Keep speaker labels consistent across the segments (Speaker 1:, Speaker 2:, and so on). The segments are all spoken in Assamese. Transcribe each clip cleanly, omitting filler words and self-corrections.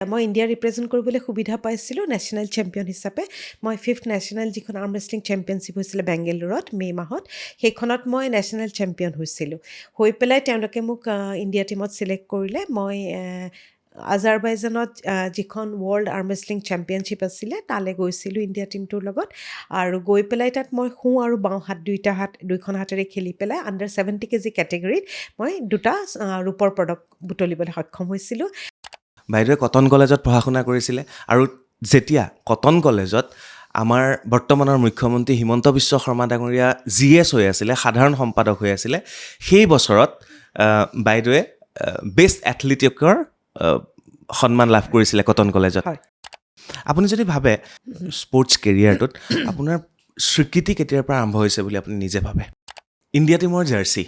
Speaker 1: মই ইণ্ডিয়া ৰিপ্ৰেজেণ্ট কৰিবলৈ সুবিধা পাইছিলোঁ নেশ্যনেল চেম্পিয়ন হিচাপে। মই 5th নেশ্যনেল যিখন আৰ্ম ৰেচলিং চেম্পিয়নশ্বিপ হৈছিলে বেংগালুৰুত মে' মাহত, সেইখনত মই নেশ্যনেল চেম্পিয়ন হৈছিলোঁ। হৈ পেলাই তেওঁলোকে মোক ইণ্ডিয়া টীমত ছিলেক্ট কৰিলে। মই আজাৰবাইজানত যিখন ৱৰ্ল্ড আৰ্ম ৰেচলিং চেম্পিয়নশ্বিপ আছিলে তালৈ গৈছিলোঁ ইণ্ডিয়া টীমটোৰ লগত। আৰু গৈ পেলাই তাত মই সোঁ আৰু বাওঁ হাত দুইখন হাতেৰে খেলি পেলাই আণ্ডাৰ 70 কেজি কেটেগৰীত মই 2টা ৰূপৰ পদক বুটলিবলৈ সক্ষম হৈছিলোঁ।
Speaker 2: বাইদেৱে কটন কলেজত পঢ়া শুনা কৰিছিলে আৰু যেতিয়া কটন কলেজত আমাৰ বৰ্তমানৰ মুখ্যমন্ত্ৰী হিমন্ত বিশ্ব শৰ্মা ডাঙৰীয়া GS হৈ আছিলে, সাধাৰণ সম্পাদক হৈ আছিলে, সেই বছৰত বাইদেৱে বেষ্ট এথলেটিকৰ সন্মান লাভ কৰিছিলে কটন কলেজত।
Speaker 1: হয়।
Speaker 2: আপুনি যদি ভাবে স্পৰ্টছ কেৰিয়াৰটোত আপোনাৰ স্বীকৃতি কেতিয়াৰ পৰা আৰম্ভ হৈছে বুলি আপুনি নিজে ভাবে? ইণ্ডিয়া টীমৰ জাৰ্চি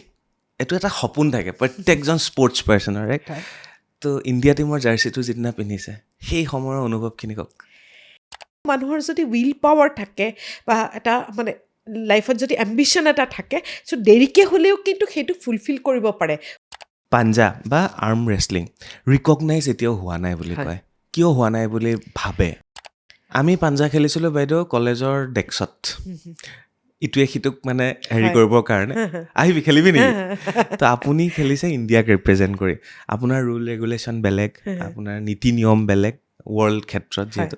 Speaker 2: এইটো এটা সপোন থাকে প্ৰত্যেকজন স্পৰ্টছ পাৰ্চনৰ, ৰাইট? তো ইণ্ডিয়া টীমৰ জাৰ্চিটো যিদিনা পিন্ধিছে সেই সময়ৰ অনুভৱখিনি কওক।
Speaker 1: মানুহৰ যদি উইল পাৱাৰ থাকে বা এটা মানে লাইফত যদি এম্বিশ্যন এটা থাকে, চ' দেৰিকৈ হ'লেও কিন্তু সেইটো ফুলফিল কৰিব পাৰে।
Speaker 2: পাঞ্জা বা আৰ্ম ৰেচলিং ৰিকগনাইজ এতিয়াও হোৱা নাই বুলি
Speaker 1: হয়।
Speaker 2: কয়, কিয় হোৱা নাই বুলি ভাবে? আমি পাঞ্জা খেলিছিলোঁ বাইদেউ কলেজৰ ডেস্কত, ইটোৱে সিটোক মানে হেৰি
Speaker 1: হয়।
Speaker 2: কৰিবৰ কাৰণে। আহিবি খেলিবি নেকি? তো আপুনি খেলিছে ইণ্ডিয়াক ৰিপ্ৰেজেণ্ট কৰি, আপোনাৰ ৰুল ৰেগুলেশ্যন বেলেগ, আপোনাৰ নীতি নিয়ম বেলেগ ৱৰ্ল্ড ক্ষেত্ৰত যিহেতু।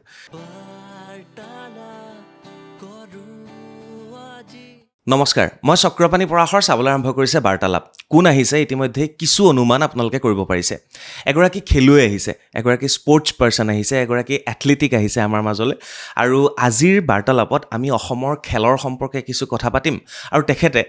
Speaker 2: নমস্কাৰ, মই চক্ৰপাণি পৰাশৰ চাবলৈ আৰম্ভ কৰিছে বাৰ্তালাপ। কোন আহিছে ইতিমধ্যে কিছু অনুমান আপোনালোকে কৰিব পাৰিছে। এগৰাকী খেলুৱৈ আহিছে, এগৰাকী স্পৰ্টছ পাৰ্চন আহিছে, এগৰাকী এথলেটিক আহিছে আমাৰ মাজলৈ। আৰু আজিৰ বাৰ্তালাপত আমি অসমৰ খেলৰ সম্পৰ্কে কিছু কথা পাতিম। আৰু তেখেতে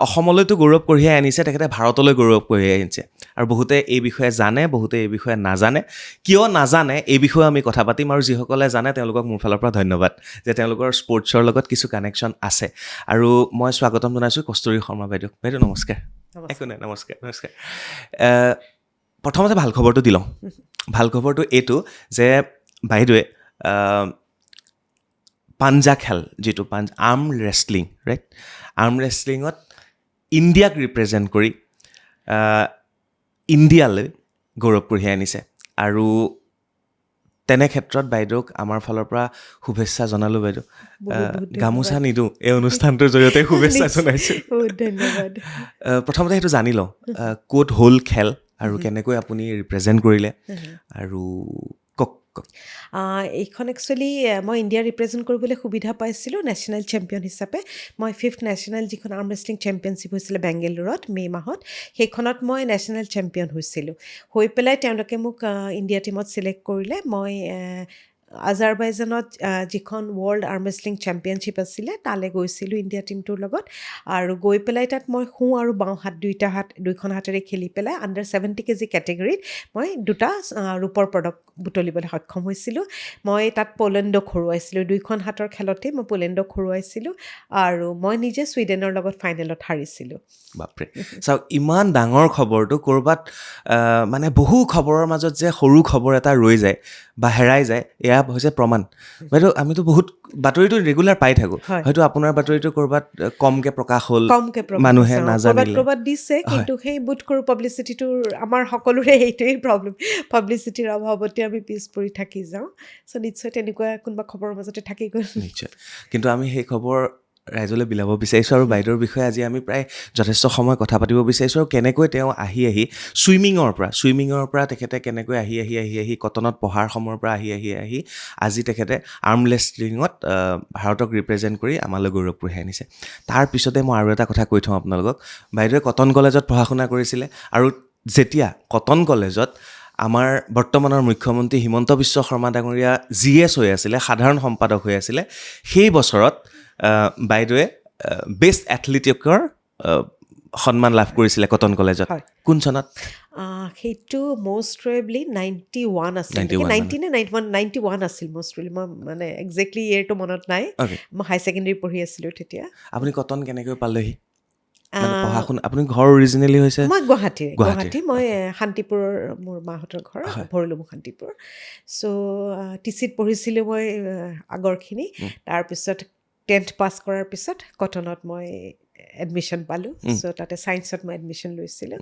Speaker 2: অসমলৈতো গৌৰৱ কঢ়িয়াই আনিছে, তেখেতে ভাৰতলৈ গৌৰৱ কঢ়িয়াই আনিছে। আৰু বহুতে এই বিষয়ে জানে, বহুতে এই বিষয়ে নাজানে। কিয় নাজানে এই বিষয়ে আমি কথা পাতিম, আৰু যিসকলে জানে তেওঁলোকক মোৰ ফালৰ পৰা ধন্যবাদ যে তেওঁলোকৰ স্পৰ্টছৰ লগত কিছু কানেকশ্যন আছে। আৰু মই স্বাগতম জনাইছোঁ কস্তুৰী শৰ্মা বাইদেউ। বাইদেউ নমস্কাৰ। একো নাই, নমস্কাৰ। প্ৰথমতে ভাল খবৰটো দি লওঁ। ভাল খবৰটো এইটো যে বাইদেৱে পাঞ্জা খেল যিটো আৰ্ম ৰেচলিং, ৰাইট? আৰ্ম ৰেচলিঙত ইণ্ডিয়াক ৰিপ্ৰেজেণ্ট কৰি ইণ্ডিয়ালৈ গৌৰৱ কঢ়িয়াই আনিছে। আৰু তেনে ক্ষেত্ৰত বাইদেউক আমাৰ ফালৰ পৰা শুভেচ্ছা জনালোঁ বাইদেউ। গামোচা নিদিওঁ, এই অনুষ্ঠানটোৰ জৰিয়তে শুভেচ্ছা জনাইছোঁ।
Speaker 1: বহুত ধন্যবাদ।
Speaker 2: প্ৰথমতে সেইটো জানি লওঁ, ক'ত হ'ল খেল আৰু কেনেকৈ আপুনি ৰিপ্ৰেজেণ্ট কৰিলে, আৰু কওক।
Speaker 1: এইখন একচুৱেলি মই ইণ্ডিয়া ৰিপ্ৰেজেণ্ট কৰিবলৈ সুবিধা পাইছিলোঁ নেশ্যনেল চেম্পিয়ন হিচাপে। মই 5th নেশ্যনেল যিখন আৰ্ম ৰেচলিং চেম্পিয়নশ্বিপ হৈছিলে বেংগালুৰুত মে' মাহত, সেইখনত মই নেশ্যনেল চেম্পিয়ন হৈছিলোঁ। হৈ পেলাই তেওঁলোকে মোক ইণ্ডিয়া টীমত ছিলেক্ট কৰিলে। মই আজাৰবাইজানত যিখন ৱৰ্ল্ড আৰ্ম ৰেচলিং চেম্পিয়নশ্বিপ আছিলে তালৈ গৈছিলোঁ ইণ্ডিয়া টীমটোৰ লগত। আৰু গৈ পেলাই তাত মই সোঁ আৰু বাওঁ দুইখন হাতেৰে খেলি পেলাই আণ্ডাৰ 70 কেজি কেটেগৰীত মই 2টা ৰূপৰ পদক বুটলিবলৈ সক্ষম হৈছিলোঁ। মই তাত পলেণ্ডক হৰুৱাইছিলোঁ, দুইখন হাতৰ খেলতেই মই পলেণ্ডক হৰুৱাইছিলোঁ। আৰু মই নিজে ছুইডেনৰ লগত ফাইনেলত হাৰিছিলোঁ।
Speaker 2: বাপৰে, চাওক ইমান ডাঙৰ খবৰটো ক'ৰবাত মানে বহু খবৰৰ মাজত যে সৰু খবৰ এটা ৰৈ যায় বা হেৰাই যায়, এয়া হৈছে প্ৰমাণ। বাইদেউ আমিতো বহুত বাতৰিটো ৰেগুলাৰ পাই থাকোঁ, হয়তো আপোনাৰ বাতৰিটো ক'ৰবাত কমকৈ প্ৰকাশ হ'ল, মানুহে নাজানিলে।
Speaker 1: ক'ৰবাত দিছে, কিন্তু সেই বোধ কৰোঁ পাব্লিচিটিটোৰ আমাৰ সকলোৰে সেইটোৱেই প্ৰব্লেম, পাব্লিচিটিৰ অভাৱতে আমি পিছ পৰি থাকি যাওঁ। চ' নিশ্চয় তেনেকুৱা কোনোবা খবৰৰ মাজতে থাকি গ'ল।
Speaker 2: নিশ্চয়, কিন্তু আমি সেই খবৰ ৰাইজলৈ বিলাব বিচাৰিছোঁ। আৰু বাইদেউৰ বিষয়ে আজি আমি প্ৰায় যথেষ্ট সময় কথা পাতিব বিচাৰিছোঁ। আৰু কেনেকৈ তেওঁ আহি ছুইমিঙৰ পৰা তেখেতে কেনেকৈ আহি কটনত পঢ়াৰ সময়ৰ পৰা আহি আজি তেখেতে আৰ্ম ৰেচলিঙত ভাৰতক ৰিপ্ৰেজেণ্ট কৰি আমালৈ গৌৰৱ কঢ়িয়াই আনিছে। তাৰপিছতে মই আৰু এটা কথা কৈ থওঁ আপোনালোকক, বাইদেৱে কটন কলেজত পঢ়া শুনা কৰিছিলে। আৰু যেতিয়া কটন কলেজত আমাৰ বৰ্তমানৰ মুখ্যমন্ত্ৰী হিমন্ত বিশ্ব শৰ্মা ডাঙৰীয়া GS হৈ আছিলে, সাধাৰণ সম্পাদক হৈ আছিলে, সেই বছৰত বাইদেৱে বেষ্ট এথলেটিকৰ সন্মান লাভ কৰিছিলে কটন কলেজত। কোন চনত?
Speaker 1: সেইটো মষ্ট প্ৰবেবলি 91 আছিল, 90 নে 91 আছিল মষ্ট প্ৰবেবলি। মই মানে একজেক্টলি ইয়েৰটো মনত নাই। মই হাই ছেকেণ্ডেৰী পঢ়ি আছিলোঁ তেতিয়া।
Speaker 2: আপুনি কটন কেনেকৈ পালেহি? পঢ়া শুনা আপুনি ঘৰ অৰিজিনেলি হৈছে?
Speaker 1: মই গুৱাহাটী। মই শান্তিপুৰৰ মোৰ মাহঁতৰ ঘৰ, ভৰলুমুখ শান্তিপুৰ। চ' TCত পঢ়িছিলোঁ মই আগৰখিনি। তাৰপিছত 10th পাছ কৰাৰ পিছত কটনত মই এডমিশ্যন পালোঁ চ' তাতে ছায়েন্সত মই এডমিশ্যন লৈছিলোঁ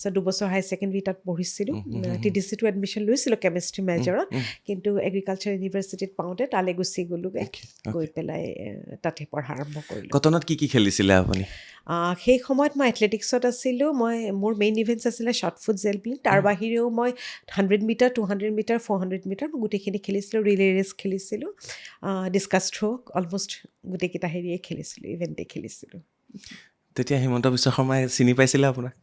Speaker 1: চ' 2 বছৰ হায়াৰ ছেকেণ্ডেৰী তাত পঢ়িছিলোঁ TDCটো এডমিশ্যন লৈছিলোঁ কেমেষ্ট্ৰি মেজৰত কিন্তু এগ্ৰিকালচাৰ ইউনিভাৰ্চিটিত পাওঁতে তালৈ গুচি গ'লোঁগৈ গৈ পেলাই তাতে পঢ়া আৰম্ভ কৰিলোঁ
Speaker 2: কটনত কি খেলিছিলে আপুনি
Speaker 1: সেই সময়ত মই এথলেটিক্সত আছিলোঁ মোৰ মেইন ইভেণ্টছ আছিলে শ্বৰ্ট ফুট জেভলিন তাৰ বাহিৰেও মই 100 মিটাৰ 200 মিটাৰ 400 মিটাৰ মই গোটেইখিনি খেলিছিলোঁ ৰিলে ৰেচ খেলিছিলোঁ ডিছকাছ থ্ৰ' অলমষ্ট গোটেইকেইটা হেৰিয়ে খেলিছিলোঁ ইভেণ্টেই খেলিছিলোঁ
Speaker 2: তেতিয়া হিমন্ত বিশ্ব শৰ্মাই চিনি পাইছিলে আপোনাক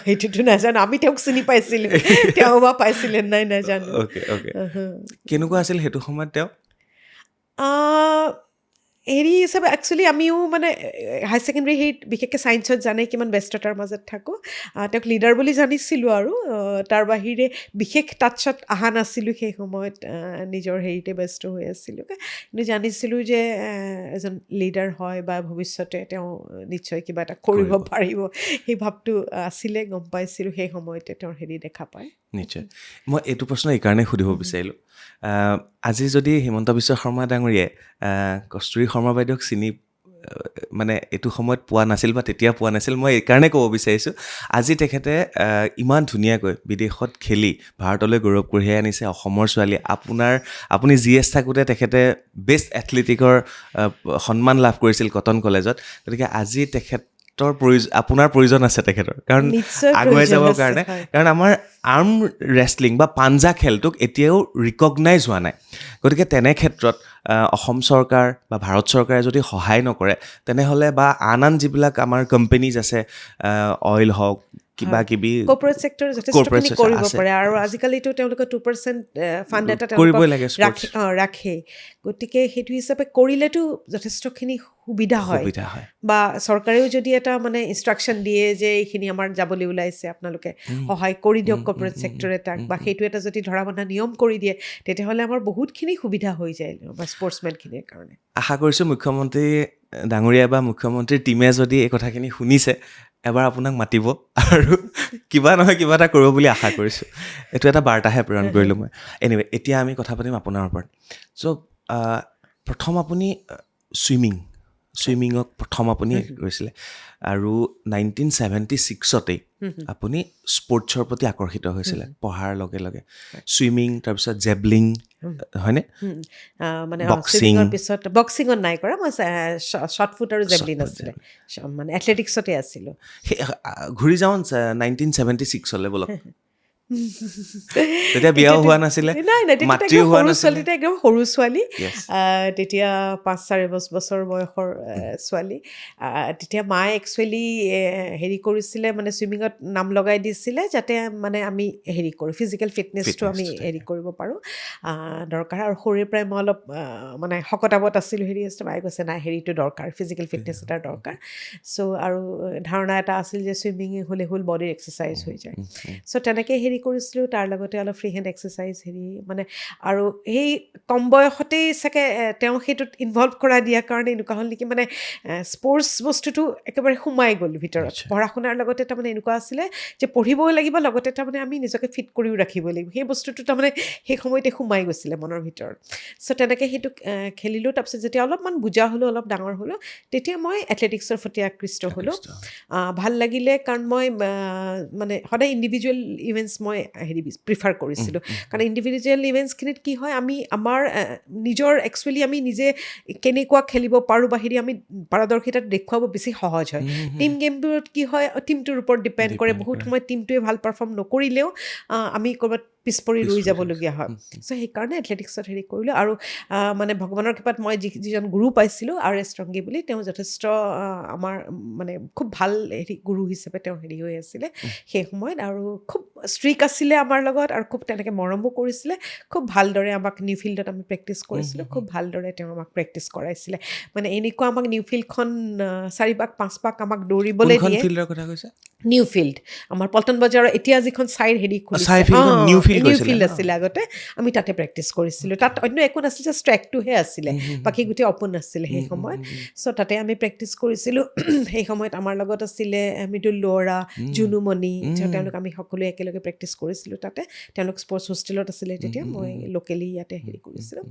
Speaker 1: সেইটোতো নাজানো আমি তেওঁক চিনি পাইছিলোঁ তেওঁ বা পাইছিলে নাই নাজানো
Speaker 2: কেনেকুৱা আছিল সেইটো সময়ত তেওঁ
Speaker 1: হেৰি হিচাপে একচুৱেলি আমিও মানে হায়াৰ ছেকেণ্ডেৰী সেই বিশেষকৈ ছায়েন্সত জানে কিমান ব্যস্ততাৰ মাজত থাকোঁ তেওঁক লিডাৰ বুলি জানিছিলোঁ আৰু তাৰ বাহিৰে বিশেষ টাচত অহা নাছিলোঁ সেই সময়ত নিজৰ হেৰিতে ব্যস্ত হৈ আছিলোঁ কিন্তু জানিছিলোঁ যে এজন লিডাৰ হয় বা ভৱিষ্যতে তেওঁ নিশ্চয় কিবা এটা কৰিব পাৰিব সেই ভাৱটো আছিলে গম পাইছিলোঁ সেই সময়তে তেওঁৰ হেৰি দেখা পায়
Speaker 2: নিশ্চয় মই এইটো প্ৰশ্ন এইকাৰণে সুধিব বিচাৰিলোঁ আজি যদি হিমন্ত বিশ্ব শৰ্মা ডাঙৰীয়াই কস্তুৰী শৰ্মা বাইদেউক চিনি মানে এইটো সময়ত পোৱা নাছিল বা তেতিয়া পোৱা নাছিল মই এইকাৰণে ক'ব বিচাৰিছোঁ আজি তেখেতে ইমান ধুনীয়াকৈ বিদেশত খেলি ভাৰতলৈ গৌৰৱ কঢ়িয়াই আনিছে অসমৰ ছোৱালী আপুনি GS থাকোঁতে তেখেতে বেষ্ট এথলেটিকৰ সন্মান লাভ কৰিছিল কটন কলেজত গতিকে আজি আপোনাৰ প্ৰয়োজন আছে তেখেতৰ কাৰণ আগুৱাই যাবৰ কাৰণে কাৰণ আমাৰ আৰ্ম ৰেচলিং বা পাঞ্জা খেলটোক এতিয়াও ৰিকগনাইজ হোৱা নাই গতিকে তেনে ক্ষেত্ৰত অসম চৰকাৰ বা ভাৰত চৰকাৰে যদি সহায় নকৰে তেনেহ'লে বা আন যিবিলাক আমাৰ কোম্পেনীজ আছে অইল হওক কিবা কিবি
Speaker 1: কৰ্পৰেট ছেক্টৰ যথেষ্টখিনি কৰিব পাৰে আৰু আজিকালিতো তেওঁলোকে 2% ফাণ্ড এটা
Speaker 2: কৰিবই লাগে
Speaker 1: ৰাখে গতিকে সেইটো হিচাপে কৰিলেতো যথেষ্টখিনি সুবিধা হয় বা চৰকাৰেও যদি এটা মানে ইনষ্ট্ৰাকশ্যন দিয়ে যে এইখিনি আমাৰ যাবলৈ ওলাইছে আপোনালোকে সহায় কৰি দিয়ক কৰ্পৰেট ছেক্টৰ এটাক বা সেইটো এটা যদি ধৰা বন্ধা নিয়ম কৰি দিয়ে তেতিয়াহ'লে আমাৰ বহুতখিনি সুবিধা হৈ যায় বা স্পৰ্টছমেনখিনিৰ কাৰণে
Speaker 2: আশা কৰিছোঁ মুখ্যমন্ত্ৰী ডাঙৰীয়া বা মুখ্যমন্ত্ৰীৰ টীমে যদি এই কথাখিনি শুনিছে এবাৰ আপোনাক মাতিব আৰু কিবা নহয় কিবা এটা কৰিব বুলি আশা কৰিছোঁ এইটো এটা বাৰ্তাহে প্ৰেৰণ কৰিলোঁ মই এনিৱে এতিয়া আমি কথা পাতিম আপোনাৰ ওপৰত চ' প্ৰথম আপুনি চুইমিঙক প্ৰথম আপুনি কৰিছিলে আৰু 1976তেই আপুনি স্পৰ্টছৰ প্ৰতি আকৰ্ষিত হৈছিলে পঢ়াৰ লগে লগে চুইমিং তাৰপিছত জেভলিং হয়নে
Speaker 1: মানে চুইমিঙৰ পিছত বক্সিঙত নাই কৰা মই শ্বৰ্ট ফুট আৰু জেভলিন আছিলে মানে এথলেটিক্সতে আছিলোঁ
Speaker 2: ঘূৰি যাওঁ 1976লৈ বলক তেতিয়া বিয়াও হোৱা নাছিলে মাতৃও হোৱা নাছিলে
Speaker 1: একদম সৰু ছোৱালী তেতিয়া 5-4 বছৰ বয়সৰ ছোৱালী তেতিয়া মায়ে একচুৱেলি হেৰি কৰিছিলে মানে চুইমিঙত নাম লগাই দিছিলে যাতে মানে আমি হেৰি কৰোঁ ফিজিকেল ফিটনেছটো আমি হেৰি কৰিব পাৰোঁ দৰকাৰ আৰু সৰুৰে পৰাই মই অলপ মানে শকতাৱত আছিলোঁ হেৰি আছিলোঁ মায়ে কৈছে নাই হেৰিটো দৰকাৰ ফিজিকেল ফিটনেছ এটাৰ দৰকাৰ চ' আৰু ধাৰণা এটা আছিল যে চুইমিং হ'লে হ'ল বডিৰ এক্সাৰচাইজ হৈ যায় চ' তেনেকৈ হেৰি কৰিছিলোঁ তাৰ লগতে অলপ ফ্ৰী হেণ্ড এক্সাৰচাইজ হেৰি মানে আৰু সেই কম বয়সতেই চাগে তেওঁ সেইটোত ইনভলভ কৰাই দিয়াৰ কাৰণে এনেকুৱা হ'ল নেকি মানে স্পৰ্টছ বস্তুটো একেবাৰে সোমাই গ'ল ভিতৰত পঢ়া শুনাৰ লগতে তাৰমানে এনেকুৱা আছিলে যে পঢ়িবও লাগিব লগতে তাৰমানে আমি নিজকে ফিট কৰিও ৰাখিব লাগিব সেই বস্তুটো তাৰমানে সেই সময়তে সোমাই গৈছিলে মনৰ ভিতৰত চ' তেনেকৈ সেইটো খেলিলোঁ তাৰপিছত যেতিয়া অলপমান বুজা হ'লোঁ অলপ ডাঙৰ হ'লোঁ তেতিয়া মই এথলেটিক্সৰ প্ৰতি আকৃষ্ট হ'লোঁ ভাল লাগিলে কাৰণ মই মানে সদায় ইণ্ডিভিজুৱেল ইভেণ্টছ মই হেৰি প্ৰিফাৰ কৰিছিলোঁ কাৰণ ইণ্ডিভিজুৱেল ইভেণ্টছখিনিত কি হয় আমি আমাৰ নিজৰ একচুৱেলি আমি নিজে কেনেকুৱা খেলিব পাৰোঁ বা হেৰি আমি পাৰদৰ্শিতাত দেখুৱাব বেছি সহজ হয় টিম গেমবোৰত কি হয় টিমটোৰ ওপৰত ডিপেণ্ড কৰে বহুত সময়ত টিমটোৱে ভাল পাৰফৰ্ম নকৰিলেও আমি ক'ৰবাত পিছ পৰি ৰৈ যাবলগীয়া হয় চ' সেইকাৰণে এথলেটিক্সত হেৰি কৰিলোঁ আৰু মানে ভগৱানৰ কৃপাত মই যিজন গুৰু পাইছিলোঁ RS ৰংগী বুলি তেওঁ যথেষ্ট আমাৰ মানে খুব ভাল হেৰি গুৰু হিচাপে তেওঁ হেৰি হৈ আছিলে সেই সময়ত আৰু খুব ষ্ট্ৰিক আছিলে আমাৰ লগত আৰু খুব তেনেকৈ মৰমো কৰিছিলে খুব ভালদৰে আমাক নিউ ফিল্ডত আমি প্ৰেক্টিছ কৰিছিলোঁ খুব ভালদৰে তেওঁ আমাক প্ৰেক্টিছ কৰাইছিলে মানে এনেকুৱা আমাক নিউ ফিল্ডখন 4 পাক 5 পাক আমাক দৌৰিবলৈ দিয়ে
Speaker 2: ফিল্ডৰ কথা কৈছে
Speaker 1: নিউ ফিল্ড আমাৰ পল্টন বজাৰৰ এতিয়া যিখন চাইৰ হেৰি খুলিছে
Speaker 2: ফিল্ড
Speaker 1: নিউ
Speaker 2: গৈছিলে
Speaker 1: ফিল্ড
Speaker 2: ন?
Speaker 1: আছিলে আগতে, আমি তাতে প্ৰেক্টিচ কৰিছিলোঁ। তাত অন্য একো নাছিলে, জাষ্ট ট্ৰেকটোহে আছিলে, বাকী গোটেই অপেন আছিলে সেই সময়ত। চ' তাতে আমি প্ৰেক্টিচ কৰিছিলোঁ। সেই সময়ত আমাৰ লগত আছিলে মৃদুল লোৰা, জুনুমণি, তেওঁলোক আমি সকলোৱে একেলগে প্ৰেক্টিচ কৰিছিলোঁ তাতে। তেওঁলোক স্পৰ্টছ হোষ্টেলত আছিলে তেতিয়া, মই লোকেলি ইয়াতে হেৰি কৰিছিলোঁ।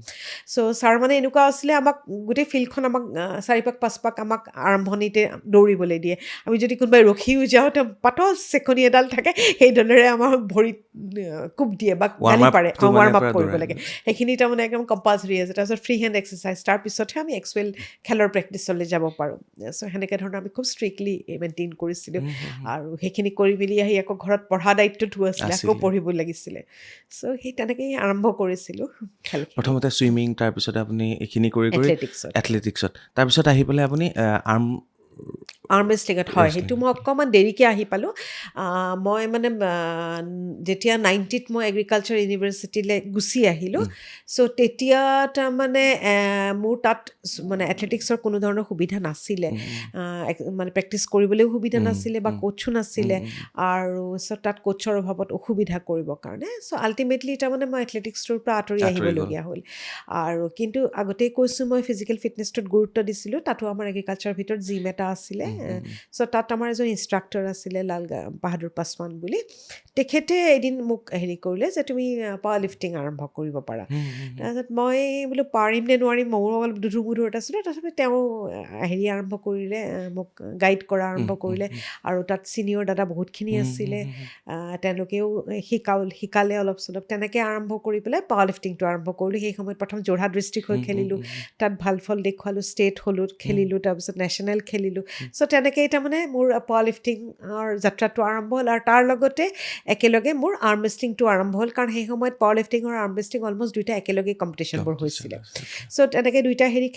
Speaker 1: চ' ছাৰ মানে এনেকুৱা আছিলে, আমাক গোটেই ফিল্ডখন আমাক 4 পাক 5 পাক আমাক আৰম্ভণিতে দৌৰিবলৈ দিয়ে। আমি যদি কোনোবাই ৰখিও যাওঁ, তেওঁ পাতল চেকনি এডাল থাকে, সেইডালেৰে আমাৰ ভৰিত কোব দিয়ে বা গালি পাৰে,
Speaker 2: Warm-up-টো মানে
Speaker 1: ৱাৰ্ম আপ
Speaker 2: পুৰা
Speaker 1: কৰিব
Speaker 2: দৌৰাই
Speaker 1: লাগে।
Speaker 2: মানে।
Speaker 1: সেইখিনি তাৰমানে একদম কম্পালচৰি আছে। তাৰপিছত ফ্ৰী হেণ্ড এক্সাৰচাইজ, তাৰপিছতহে আমি এক্সুৱেল খেলৰ প্ৰেক্টিচলৈ যাব পাৰোঁ। চ' সেনেকৈ ধৰণৰ আমি খুব ষ্ট্ৰিক্টলি মেইনটেইন কৰিছিলোঁ। আৰু সেইখিনি কৰি মেলি আহি আকৌ ঘৰত পঢ়া দায়িত্বটো আছিলে, আকৌ পঢ়িব লাগিছিলে। চ' সেই তেনেকেই আৰম্ভ কৰিছিলোঁ খেলখিনি।
Speaker 2: প্ৰথমতে ছুইমিং, তাৰপিছত আপুনি এইখিনি কৰি
Speaker 1: এথলেটিক্সত
Speaker 2: এথলেটিক্সত, তাৰপিছত আহি পেলাই আপুনি
Speaker 1: আৰ্ম ৰেষ্টলিঙত, হয়, সেইটো মই অকণমান দেৰিকৈ আহি পালোঁ। মই মানে যেতিয়া 90ত মই এগ্ৰিকালচাৰ ইউনিভাৰ্চিটিলৈ গুচি আহিলোঁ, চ' তেতিয়া তাৰমানে মোৰ তাত মানে এথলেটিক্সৰ কোনো ধৰণৰ সুবিধা নাছিলে, মানে প্ৰেক্টিচ কৰিবলৈও সুবিধা নাছিলে বা কোচো নাছিলে, আৰু চ' তাত কোচৰ অভাৱত অসুবিধা কৰিবৰ কাৰণে। চ' আল্টিমেটলি তাৰমানে মই এথলেটিক্সটোৰ পৰা আঁতৰি আহিবলগীয়া হ'ল। আৰু কিন্তু আগতেই কৈছোঁ, মই ফিজিকেল ফিটনেছটোত গুৰুত্ব দিছিলোঁ। তাতো আমাৰ এগ্ৰিকালচাৰৰ ভিতৰত জিম এটা আছিলে। চ' তাত আমাৰ এজন ইনষ্ট্ৰাক্টৰ আছিলে, লাল বাহাদুৰ পাছৱান বুলি। তেখেতে এদিন মোক হেৰি কৰিলে যে তুমি পাৱাৰ লিফটিং আৰম্ভ কৰিব পাৰা। তাৰপিছত মই বোলো পাৰিম নে নোৱাৰিম, মোৰো অলপ দুধুৰ আছিলে। তাৰপিছত তেওঁ হেৰি আৰম্ভ কৰিলে, মোক গাইড কৰা আৰম্ভ কৰিলে। আৰু তাত ছিনিয়ৰ দাদা বহুতখিনি আছিলে, তেওঁলোকেও শিকালে অলপ চলপ। তেনেকৈ আৰম্ভ কৰি পেলাই পাৱাৰ লিফটিংটো আৰম্ভ কৰিলোঁ। সেই সময়ত প্ৰথম যোৰহাট ডিষ্ট্ৰিক্ট হৈ খেলিলোঁ, তাত ভাল ফল দেখুৱালোঁ, ষ্টেট হ'লোঁ, খেলিলোঁ, তাৰপিছত নেশ্যনেল খেলিলোঁ। চ' তেনেকেই তাৰমানে মোৰ পাৱাৰ লিফটিঙৰ যাত্ৰাটো আৰম্ভ হ'ল। আৰু তাৰ লগতে একেলগে মোৰ আৰ্ম ৰেষ্টলিংটো আৰম্ভ হ'ল, কাৰণ সেই সময়ত পাৱাৰ লিফটিং আৰু আৰ্ম ৰেষ্টলিং অলমষ্ট দুইটা একেলগে কম্পিটিশ্যনবোৰ হৈছিলে। চ' তেনেকৈ দুইটা হেৰি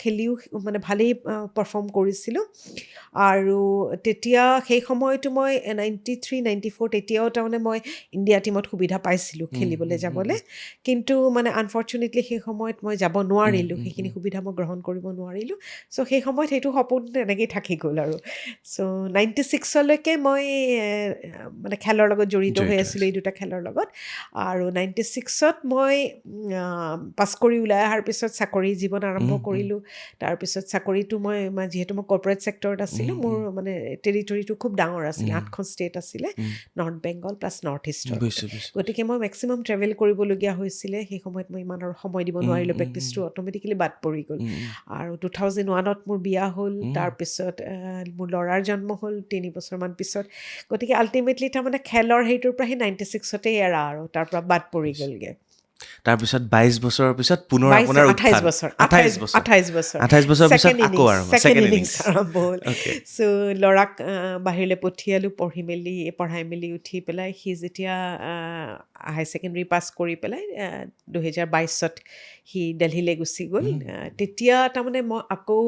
Speaker 1: খেলিও মানে ভালেই পাৰফৰ্ম কৰিছিলোঁ। আৰু তেতিয়া সেই সময়তো মই 93, 94 তেতিয়াও তাৰমানে মই ইণ্ডিয়া টীমত সুবিধা পাইছিলোঁ খেলিবলৈ যাবলৈ, কিন্তু মানে আনফৰ্চুনেটলি সেই সময়ত মই যাব নোৱাৰিলোঁ, সেইখিনি সুবিধা মই গ্ৰহণ কৰিব নোৱাৰিলোঁ। চ' সেই সময়ত সেইটো সপোন তেনেকেই থাকি গ'ল আৰু। চ' 96লৈকে মই মানে খেলৰ লগত জড়িত হৈ আছিলোঁ, এই দুটা খেলৰ লগত। আৰু 96ত মই পাছ কৰি ওলাই অহাৰ পিছত চাকৰি জীৱন আৰম্ভ কৰিলোঁ। তাৰপিছত চাকৰিটো মই যিহেতু মই কৰ্পৰেট ছেক্টৰত আছিলোঁ, মোৰ মানে টেৰিটৰীটো খুব ডাঙৰ আছিলে, 8খন ষ্টেট আছিলে, নৰ্থ বেংগল প্লাছ নৰ্থ ইষ্টৰ। গতিকে মই মেক্সিমাম ট্ৰেভেল কৰিবলগীয়া হৈছিলে। সেই সময়ত মই ইমান আৰু সময় দিব নোৱাৰিলোঁ, প্ৰেক্টিচটো অট'মেটিকেলি বাদ পৰি গ'ল। আৰু 2001ত মোৰ বিয়া হ'ল, তাৰপিছত মোৰ ল'ৰাৰ জন্ম হ'ল 3 বছৰমান পিছত। গতিকে আল্টিমেটলি তাৰমানে খেলৰ সেইটোৰ পৰা সেই 96তেই এৰা আৰু তাৰ পৰা বাদ পৰি গ'লগৈ।
Speaker 2: তাৰপিছত 22 বছৰৰ পিছত পুনৰ আপোনাৰ
Speaker 1: 28 বছৰ
Speaker 2: 28 বছৰ পিছত আকৌ আৰম্ভ,
Speaker 1: ছেকেণ্ড ইনিংছ আৰম্ভ হ'ল। চ' ল'ৰাক বাহিৰলৈ পঢ়াই মেলি উঠি পেলাই সি যেতিয়া হাই ছেকেণ্ডেৰী পাছ কৰি পেলাই 2022ত সি দিল্লীলৈ গুচি গ'ল। তেতিয়া তাৰমানে মই আকৌ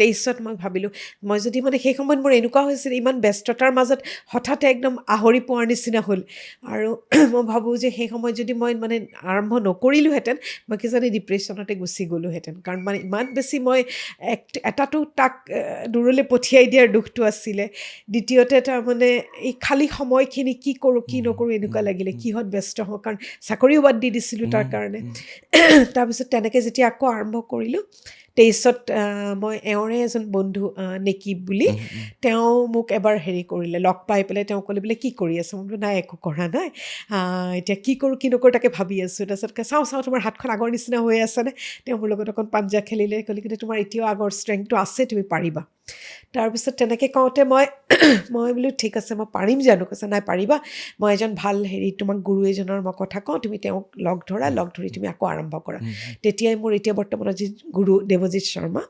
Speaker 1: 23ত মই ভাবিলোঁ, মই যদি মানে সেই সময়ত মোৰ এনেকুৱা হৈছিল, ইমান ব্যস্ততাৰ মাজত হঠাতে একদম আহৰি পোৱাৰ নিচিনা হ'ল। আৰু মই ভাবোঁ যে সেই সময়ত যদি মই মানে আৰম্ভ নকৰিলোহেঁতেন, মই কিজানি ডিপ্ৰেশ্যনতে গুচি গ'লোহেঁতেন। কাৰণ মানে ইমান বেছি মই এটাতো তাক দূৰলৈ পঠিয়াই দিয়াৰ দুখটো আছিলে, দ্বিতীয়তে তাৰমানে এই খালী সময়খিনি কি কৰোঁ কি নকৰোঁ এনেকুৱা লাগিলে, কিহত ব্যস্ত হওঁ, কাৰণ চাকৰিও বাদ দি দিছিলোঁ তাৰ কাৰণে। তাৰপিছত তেনেকৈ যেতিয়া আকৌ আৰম্ভ কৰিলোঁ 23ত, মই এওঁৰে এজন বন্ধু নেকিব বুলি, তেওঁ মোক এবাৰ হেৰি কৰিলে, লগ পাই পেলাই তেওঁ ক'লে বোলে কি কৰি আছোঁ? মই বোলো নাই, একো কৰা নাই, এতিয়া কি কৰোঁ কি নকৰোঁ তাকে ভাবি আছোঁ। তাৰপিছত চাওঁ তোমাৰ হাতখন আগৰ নিচিনা হৈ আছেনে? তেওঁ মোৰ লগত অকণ পাঞ্জা খেলিলে, ক'লে কিন্তু তোমাৰ এতিয়াও আগৰ ষ্ট্ৰেংথটো আছে, তুমি পাৰিবা। তাৰপিছত তেনেকৈ কওঁতে মই বোলো ঠিক আছে, মই পাৰিম জানো? কৈছে নাই, পাৰিবা, মই এজন ভাল তোমাক গুৰু এজনৰ মই কথা কওঁ, তুমি তেওঁক লগ ধৰি তুমি আকৌ আৰম্ভ কৰা। তেতিয়াই মোৰ এতিয়া বৰ্তমানৰ যি গুৰু দেৱজিৎ শৰ্মা,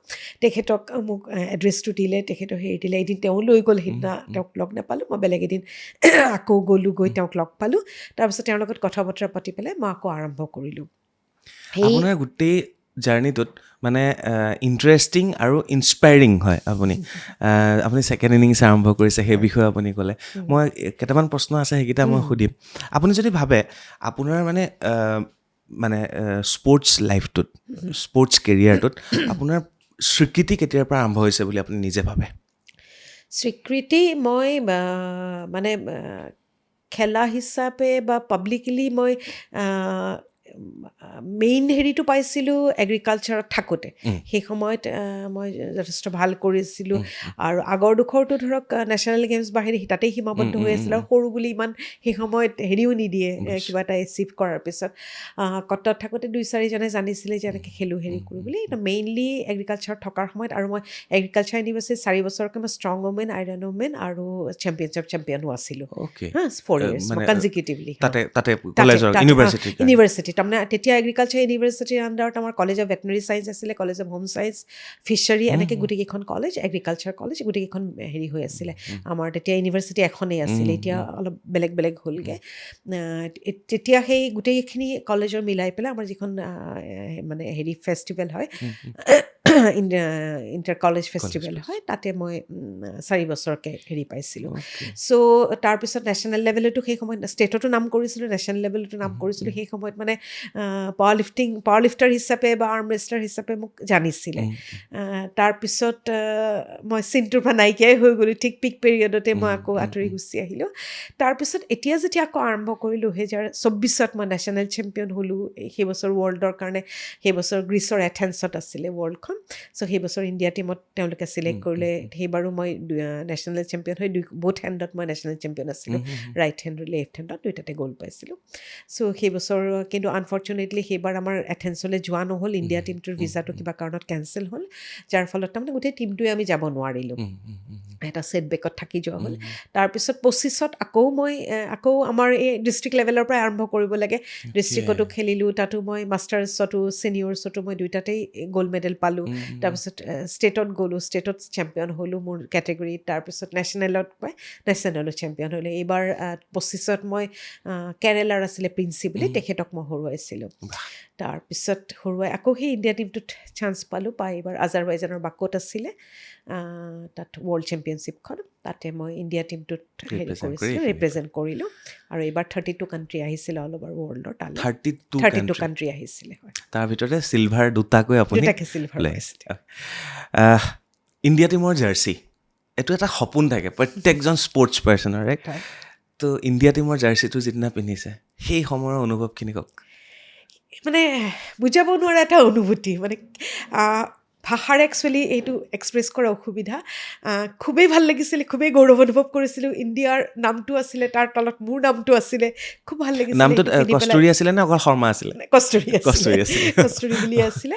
Speaker 1: তেখেতক মোক এড্ৰেছটো দিলে, তেখেতক হেৰি দিলে। এদিন তেওঁ লৈ গ'ল, সিদিনা তেওঁক লগ নাপালোঁ, মই বেলেগ এদিন আকৌ গৈ তেওঁক লগ পালোঁ। তাৰপিছত তেওঁৰ লগত কথা বতৰা পাতি পেলাই মই আকৌ আৰম্ভ কৰিলোঁ।
Speaker 2: আপোনাৰ গোটেই জাৰ্ণিটোত মানে ইণ্টাৰেষ্টিং আৰু ইনস্পায়াৰিং হয়। আপুনি ছেকেণ্ড ইনিংছ আৰম্ভ কৰিছে, সেই বিষয়ে আপুনি ক'লে। মই কেইটামান প্ৰশ্ন আছে, সেইকেইটা মই সুধিম। আপুনি যদি ভাবে আপোনাৰ মানে স্পৰ্টছ লাইফটোত, স্পৰ্টছ কেৰিয়াৰটোত আপোনাৰ স্বীকৃতি কেতিয়াৰ পৰা আৰম্ভ হৈছে বুলি আপুনি নিজে ভাবে?
Speaker 1: স্বীকৃতি মই মানে খেলা হিচাপে বা পাব্লিকলি মই মেইন হেৰিটো পাইছিলোঁ এগ্ৰিকালচাৰত থাকোঁতে সেই সময়ত মই যথেষ্ট ভাল কৰিছিলোঁ আৰু আগৰ দুখৰটো ধৰক নেশ্যনেল গেমছ বা হেৰি তাতেই সীমাবদ্ধ হৈ আছিল আৰু সৰু বুলি ইমান সেই সময়ত হেৰিও নিদিয়ে কিবা এটা এচিভ কৰাৰ পিছত কটত থাকোঁতে 2-4জনে জানিছিলে যে এনেকৈ খেলোঁ হেৰি কৰোঁ বুলি মেইনলি এগ্ৰিকালচাৰত থকাৰ সময়ত আৰু মই এগ্ৰিকালচাৰ ইউনিভাৰ্চিটিত 4 বছৰকৈ মই ষ্ট্ৰং ওমেন আইৰণ ওমেন আৰু চেম্পিয়নো আছিলোঁ হা 4 years মই কনজিকিউটিভলি
Speaker 2: তাতে কলেজৰ
Speaker 1: ইউনিভাৰ্চিটি তাৰমানে তেতিয়া এগ্ৰিকালচাৰ ইউনিভাৰ্চিটিৰ আণ্ডাৰত আমাৰ কলেজ অফ ভেটেনেৰী ছায়েন্স আছিলে college of home science fishery এনেকৈ গোটেইকেইখন কলেজ এগ্ৰিকালচাৰ কলেজ গোটেইকেইখন হেৰি হৈ আছিলে আমাৰ তেতিয়া ইউনিভাৰ্চিটি এখনেই আছিলে এতিয়া অলপ বেলেগ বেলেগ হ'লগৈ তেতিয়া সেই গোটেইখিনি কলেজৰ মিলাই পেলাই আমাৰ যিখন মানে হেৰি ফেষ্টিভেল হয় ইণ্টাৰ কলেজ ফেষ্টিভেল হয় তাতে মই 4 বছৰকৈ হেৰি পাইছিলোঁ চ' তাৰপিছত নেশ্যনেল লেভেলতো সেই সময়ত ষ্টেটতো নাম কৰিছিলোঁ নেশ্যনেল লেভেলতো নাম কৰিছিলোঁ সেই সময়ত মানে পাৱাৰ লিফটাৰ হিচাপে বা আৰ্ম ৰেষ্টলাৰ হিচাপে মোক জানিছিলে তাৰপিছত মই চিনটোৰ পৰা নাইকিয়াই হৈ গ'লোঁ ঠিক পিক পিৰিয়ডতে মই আকৌ আঁতৰি গুচি আহিলোঁ তাৰপিছত এতিয়া যেতিয়া আকৌ আৰম্ভ কৰিলোঁ 2024 মই নেশ্যনেল চেম্পিয়ন হ'লোঁ সেই বছৰ ৱৰ্ল্ডৰ কাৰণে সেই বছৰ গ্ৰীচৰ এথেন্সত আছিলে ৱৰ্ল্ডখন চ' সেই বছৰ ইণ্ডিয়া টীমত তেওঁলোকে চিলেক্ট কৰিলে সেইবাৰো মই নেশ্যনেল চেম্পিয়ন হৈ বহুত হেণ্ডত মই নেশ্যনেল চেম্পিয়ন আছিলোঁ ৰাইট হেণ্ড আৰু লেফ্ট হেণ্ডত দুয়োটাতে গ'ল্ড পাইছিলোঁ চ' সেই বছৰ কিন্তু আনফৰ্চুনেটলি সেইবাৰ আমাৰ এথেন্সলৈ যোৱা নহ'ল ইণ্ডিয়া টীমটোৰ ভিছাটো কিবা কাৰণত কেঞ্চেল হ'ল যাৰ ফলত তাৰমানে গোটেই টীমটোৱে আমি যাব নোৱাৰিলোঁ এটা ছেটবেকত থাকি যোৱা হ'ল তাৰপিছত 25ত আকৌ আমাৰ এই ডিষ্ট্ৰিক্ট লেভেলৰ পৰাই আৰম্ভ কৰিব লাগে ডিষ্ট্ৰিক্টতো খেলিলোঁ তাতো মই মাষ্টাৰ্ছতো ছিনিয়ৰ্ছতো মই দুয়োটাতেই গ'ল্ড মেডেল পালোঁ তাৰপিছত ষ্টেটত গ'লোঁ ষ্টেটত চেম্পিয়ন হ'লোঁ মোৰ কেটেগৰীত তাৰপিছত নেশ্যনেলো চেম্পিয়ন হ'লোঁ এইবাৰ 25ত মই কেৰেলাৰ আছিলে প্ৰিন্সি বুলি তেখেতক মই হৰুৱাইছিলোঁ তাৰপিছত হৰুৱাই আকৌ সেই ইণ্ডিয়া টীমটোত চান্স পালোঁ পাই এইবাৰ আজাৰবাইজানৰ বাকত আছিলে তাত ৱৰ্ল্ড চেম্পিয়নশ্বিপখন তাতে মই ইণ্ডিয়া টীমটোত হেৰি কৰিছিলোঁ ৰিপ্ৰেজেণ্ট কৰিলোঁ আৰু এইবাৰ 32 কাণ্ট্ৰি আহিছিলে অল অভাৰ ৱৰ্ল্ডৰ তালৈ 32 কাণ্ট্ৰি আহিছিলে
Speaker 2: তাৰ ভিতৰতে চিলভাৰ দুটাকৈ আপুনি
Speaker 1: চিলভাৰ
Speaker 2: ইণ্ডিয়া টীমৰ জাৰ্চি এইটো এটা সপোন থাকে প্ৰত্যেকজন স্পৰ্টছ পাৰ্চনৰ ৰাইট তো ইণ্ডিয়া টীমৰ জাৰ্চিটো যিদিনা পিন্ধিছে সেই সময়ৰ অনুভৱখিনি কওক
Speaker 1: মানে বুজাব নোৱাৰা এটা অনুভূতি মানে ভাষাৰে একচুৱেলি এইটো এক্সপ্ৰেছ কৰা অসুবিধা খুবেই ভাল লাগিছিলে খুবেই গৌৰৱ অনুভৱ কৰিছিলোঁ ইণ্ডিয়াৰ নামটো আছিলে তাৰ তলত মোৰ নামটো আছিলে খুব ভাল লাগিছিলে
Speaker 2: নামটো কস্তুৰী আছিলে নে অকল শৰ্মা আছিলে
Speaker 1: কস্তুৰী বুলি আছিলে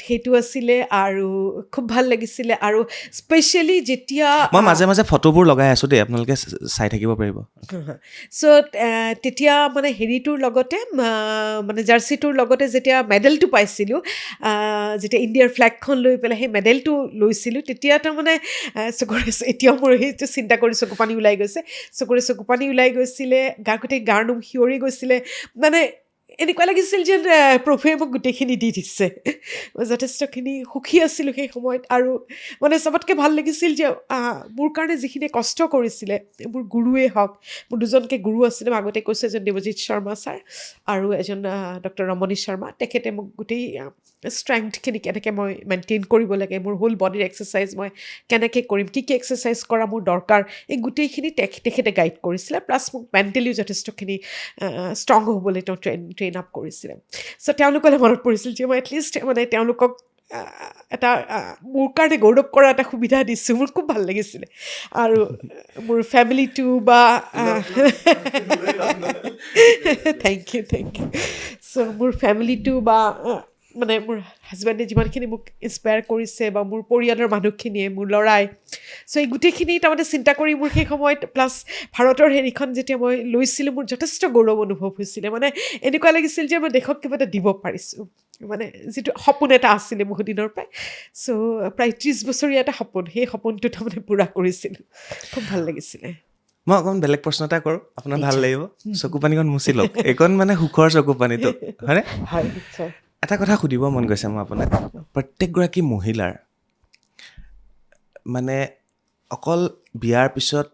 Speaker 1: সেইটো আছিলে আৰু খুব ভাল লাগিছিলে আৰু স্পেচিয়েলি যেতিয়া
Speaker 2: মই মাজে মাজে ফটোবোৰ লগাই আছোঁ দেই আপোনালোকে চাই থাকিব পাৰিব
Speaker 1: চ' তেতিয়া মানে হেৰিটোৰ লগতে মানে জাৰ্চিটোৰ লগতে যেতিয়া মেডেলটো পাইছিলোঁ যেতিয়া ইণ্ডিয়াৰ ফ্লেগখন লৈ পেলাই সেই মেডেলটো লৈছিলোঁ তেতিয়া তাৰমানে চকুৰে এতিয়াও মোৰ সেইটো চিন্তা কৰি চকু পানী ওলাই গৈছে চকুৰে চকু পানী ওলাই গৈছিলে গোটেই গাৰ নোম শিয়ৰি গৈছিলে মানে এনেকুৱা লাগিছিল যে প্ৰভুৱে মোক গোটেইখিনি দি দিছে মই যথেষ্টখিনি সুখী আছিলোঁ সেই সময়ত আৰু মানে চবতকৈ ভাল লাগিছিল যে মোৰ কাৰণে যিখিনি কষ্ট কৰিছিলে মোৰ গুৰুৱে হওক মোৰ দুজনকৈ গুৰু আছিলে মই আগতে কৈছোঁ এজন দেৱজিৎ শৰ্মা ছাৰ আৰু এজন ডক্টৰ ৰমণী শৰ্মা তেখেতে মোক গোটেই ষ্ট্ৰেংথখিনি কেনেকৈ মই মেইনটেইন কৰিব লাগে মোৰ হোল বডিৰ এক্সাৰচাইজ মই কেনেকৈ কৰিম কি এক্সাৰচাইজ কৰা মোৰ দৰকাৰ এই গোটেইখিনি তেখেতে গাইড কৰিছিলে প্লাছ মোক মেণ্টেলিও যথেষ্টখিনি ষ্ট্ৰং হ'বলৈ তেওঁ ট্ৰেইন আপ কৰিছিলে চ' তেওঁলোকলৈ মনত পৰিছিল যে মই এটলিষ্ট মানে তেওঁলোকক এটা মোৰ কাৰণে গৌৰৱ কৰা এটা সুবিধা দিছোঁ মোৰ খুব ভাল লাগিছিলে আৰু মোৰ ফেমিলিটো বা থেংক ইউ চ' মোৰ ফেমিলিটো বা মানে মোৰ হাজবেণ্ডে যিমানখিনি মোক ইনস্পায়াৰ কৰিছে বা মোৰ পৰিয়ালৰ মানুহখিনিয়ে মোৰ ল'ৰাই চ' এই গোটেইখিনি তাৰমানে চিন্তা কৰি মোৰ সেই সময়ত প্লাছ ভাৰতৰ হেৰিখন যেতিয়া মই লৈছিলোঁ মোৰ যথেষ্ট গৌৰৱ অনুভৱ হৈছিলে মানে এনেকুৱা লাগিছিল যে মই দেশক কিবা এটা দিব পাৰিছোঁ মানে যিটো সপোন এটা আছিলে বহুত দিনৰ পৰাই চ' প্ৰায় 30 বছৰীয়া এটা সপোন সেই সপোনটো তাৰমানে পূৰা কৰিছিলোঁ খুব ভাল লাগিছিলে
Speaker 2: মই অকণমান বেলেগ প্ৰশ্ন এটা কৰোঁ আপোনাৰ ভাল লাগিব চকু পানীখন মুচি লওক এইকণ মানে সুখৰ চকু পানীটো হয়নে
Speaker 1: হয় নিশ্চয়
Speaker 2: এটা কথা সুধিব মন গৈছে মই আপোনাক প্ৰত্যেকগৰাকী মহিলাৰ মানে অকল বিয়াৰ পিছত